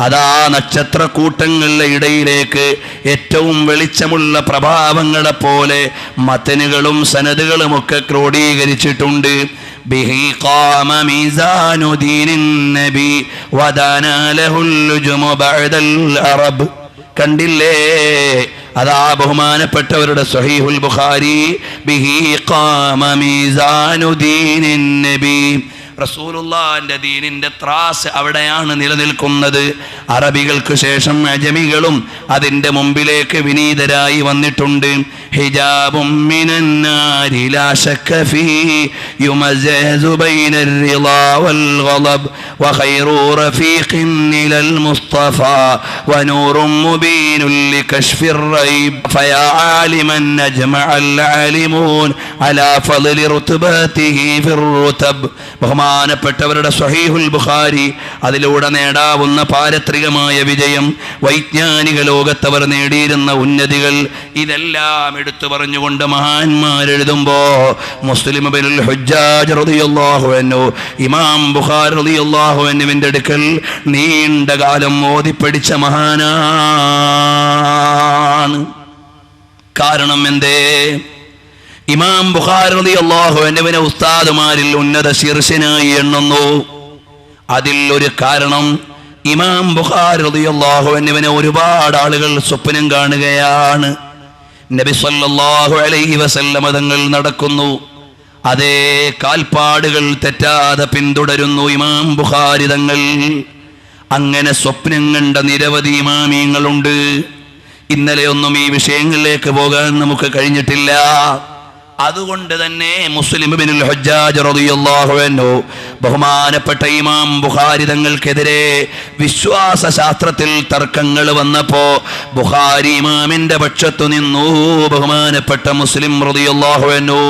അതാ നക്ഷത്രക്കൂട്ടങ്ങളുടെ ഇടയിലേക്ക് ഏറ്റവും വെളിച്ചമുള്ള പ്രഭാവങ്ങളെ പോലെ മതനുകളും സനദുകളുമൊക്കെ ക്രോഡീകരിച്ചിട്ടുണ്ട്. ബിഹി ഖാമ മീസാനു ദീനിൻ നബി വദാനാ ലഹുൽ ലുജുമു ബഅദൽ അറബ്. കണ്ടില്ലേ? അതാ ബഹുമാനപ്പെട്ടവരുടെ സ്വഹീഹുൽ ബുഖാരി. ബിഹി ഖാമ മീസാനു ദീനിൻ നബി, റസൂലുള്ളാഹിന്റെ ദീനിന്റെ ത്രാസ് അവിടെയാണ് നിലനിൽക്കുന്നത്. അറബികൾക്ക് ശേഷം അജമികളും അതിൻ്റെ മുമ്പിലേക്ക് വിനീതരായി വന്നിട്ടുണ്ട്. ഹിജാബും മിനൻ നാരി ലാ ശക്ക ഫീ യുമസ്സസു ബൈനർ റിളാ വൽ ഗളബ് വഖൈറു റഫീഖിൻ ഇലൽ മുസ്തഫാ വനൂറും മുബീനുൻ ലികശ്ഫിർ റൈബ് ഫയാ ആലിമൻ അജ്മഅൽ ആലിമൂൻ അലാ ഫളി റുത്ബതിഹി ഫിർ റുതബ്. ബഹുമാനപ്പെട്ടവരുടെ സ്വഹീഹുൽ ബുഖാരി, അതിലൂടെ നേടാവുന്ന പാരത്രികമായ വിജയം, വൈജ്ഞാനിക ലോകത്തവർ നേടിയിരുന്ന ഉന്നതികൾ, ഇതെല്ലാം എടുത്തു പറഞ്ഞുകൊണ്ട് മഹാന്മാരെഴുതുമ്പോ മുസ്ലിം ഇബ്നുൽ ഹുജ്ജാജ് റളിയല്ലാഹു അൻഹു ഇമാം ബുഖാരി റളിയല്ലാഹു അൻഹുവിന്റെ അടുക്കൽ നീണ്ട കാലം ഓതിപ്പടിച്ച മഹാനാണ്. കാരണം എന്തേ? ഇമാം ബുഖാരി റളിയല്ലാഹു അൻഹുവിനെ ഉസ്താദുമാരിൽ ഉന്നത ശീർഷനായി എണ്ണുന്നു. അതിൽ ഒരു കാരണം, ഇമാം ബുഖാരി റളിയല്ലാഹു അൻഹുവിനെ ഒരുപാട് ആളുകൾ സ്വപ്നം കാണുകയാണ്. നബി സല്ലല്ലാഹു അലൈഹി വസല്ലം തങ്ങൾ നടക്കുന്നു, അതേ കാൽപ്പാടുകൾ തെറ്റാതെ പിന്തുടരുന്നു ഇമാം ബുഖാരി തങ്ങൾ. അങ്ങനെ സ്വപ്നം കണ്ട നിരവധി ഇമാമിയങ്ങളുണ്ട്. ഇന്നലെ ഒന്നും ഈ വിഷയങ്ങളിലേക്ക് പോകാൻ നമുക്ക് കഴിഞ്ഞിട്ടില്ല. അതുകൊണ്ട് തന്നെ മുസ്ലിം ഇബ്നുൽ ഹുജ്ജാജ് റളിയല്ലാഹു അൻഹു ബഹുമാനപ്പെട്ട ഇമാം ബുഖാരി തങ്ങൾക്കെതിരെ വിശ്വാസ ശാസ്ത്രത്തിൽ തർക്കങ്ങൾ വന്നപ്പോ ബുഖാരി ഇമാമിന്റെ പക്ഷത്തു നിന്നു ബഹുമാനപ്പെട്ട മുസ്ലിം റളിയല്ലാഹു അൻഹു.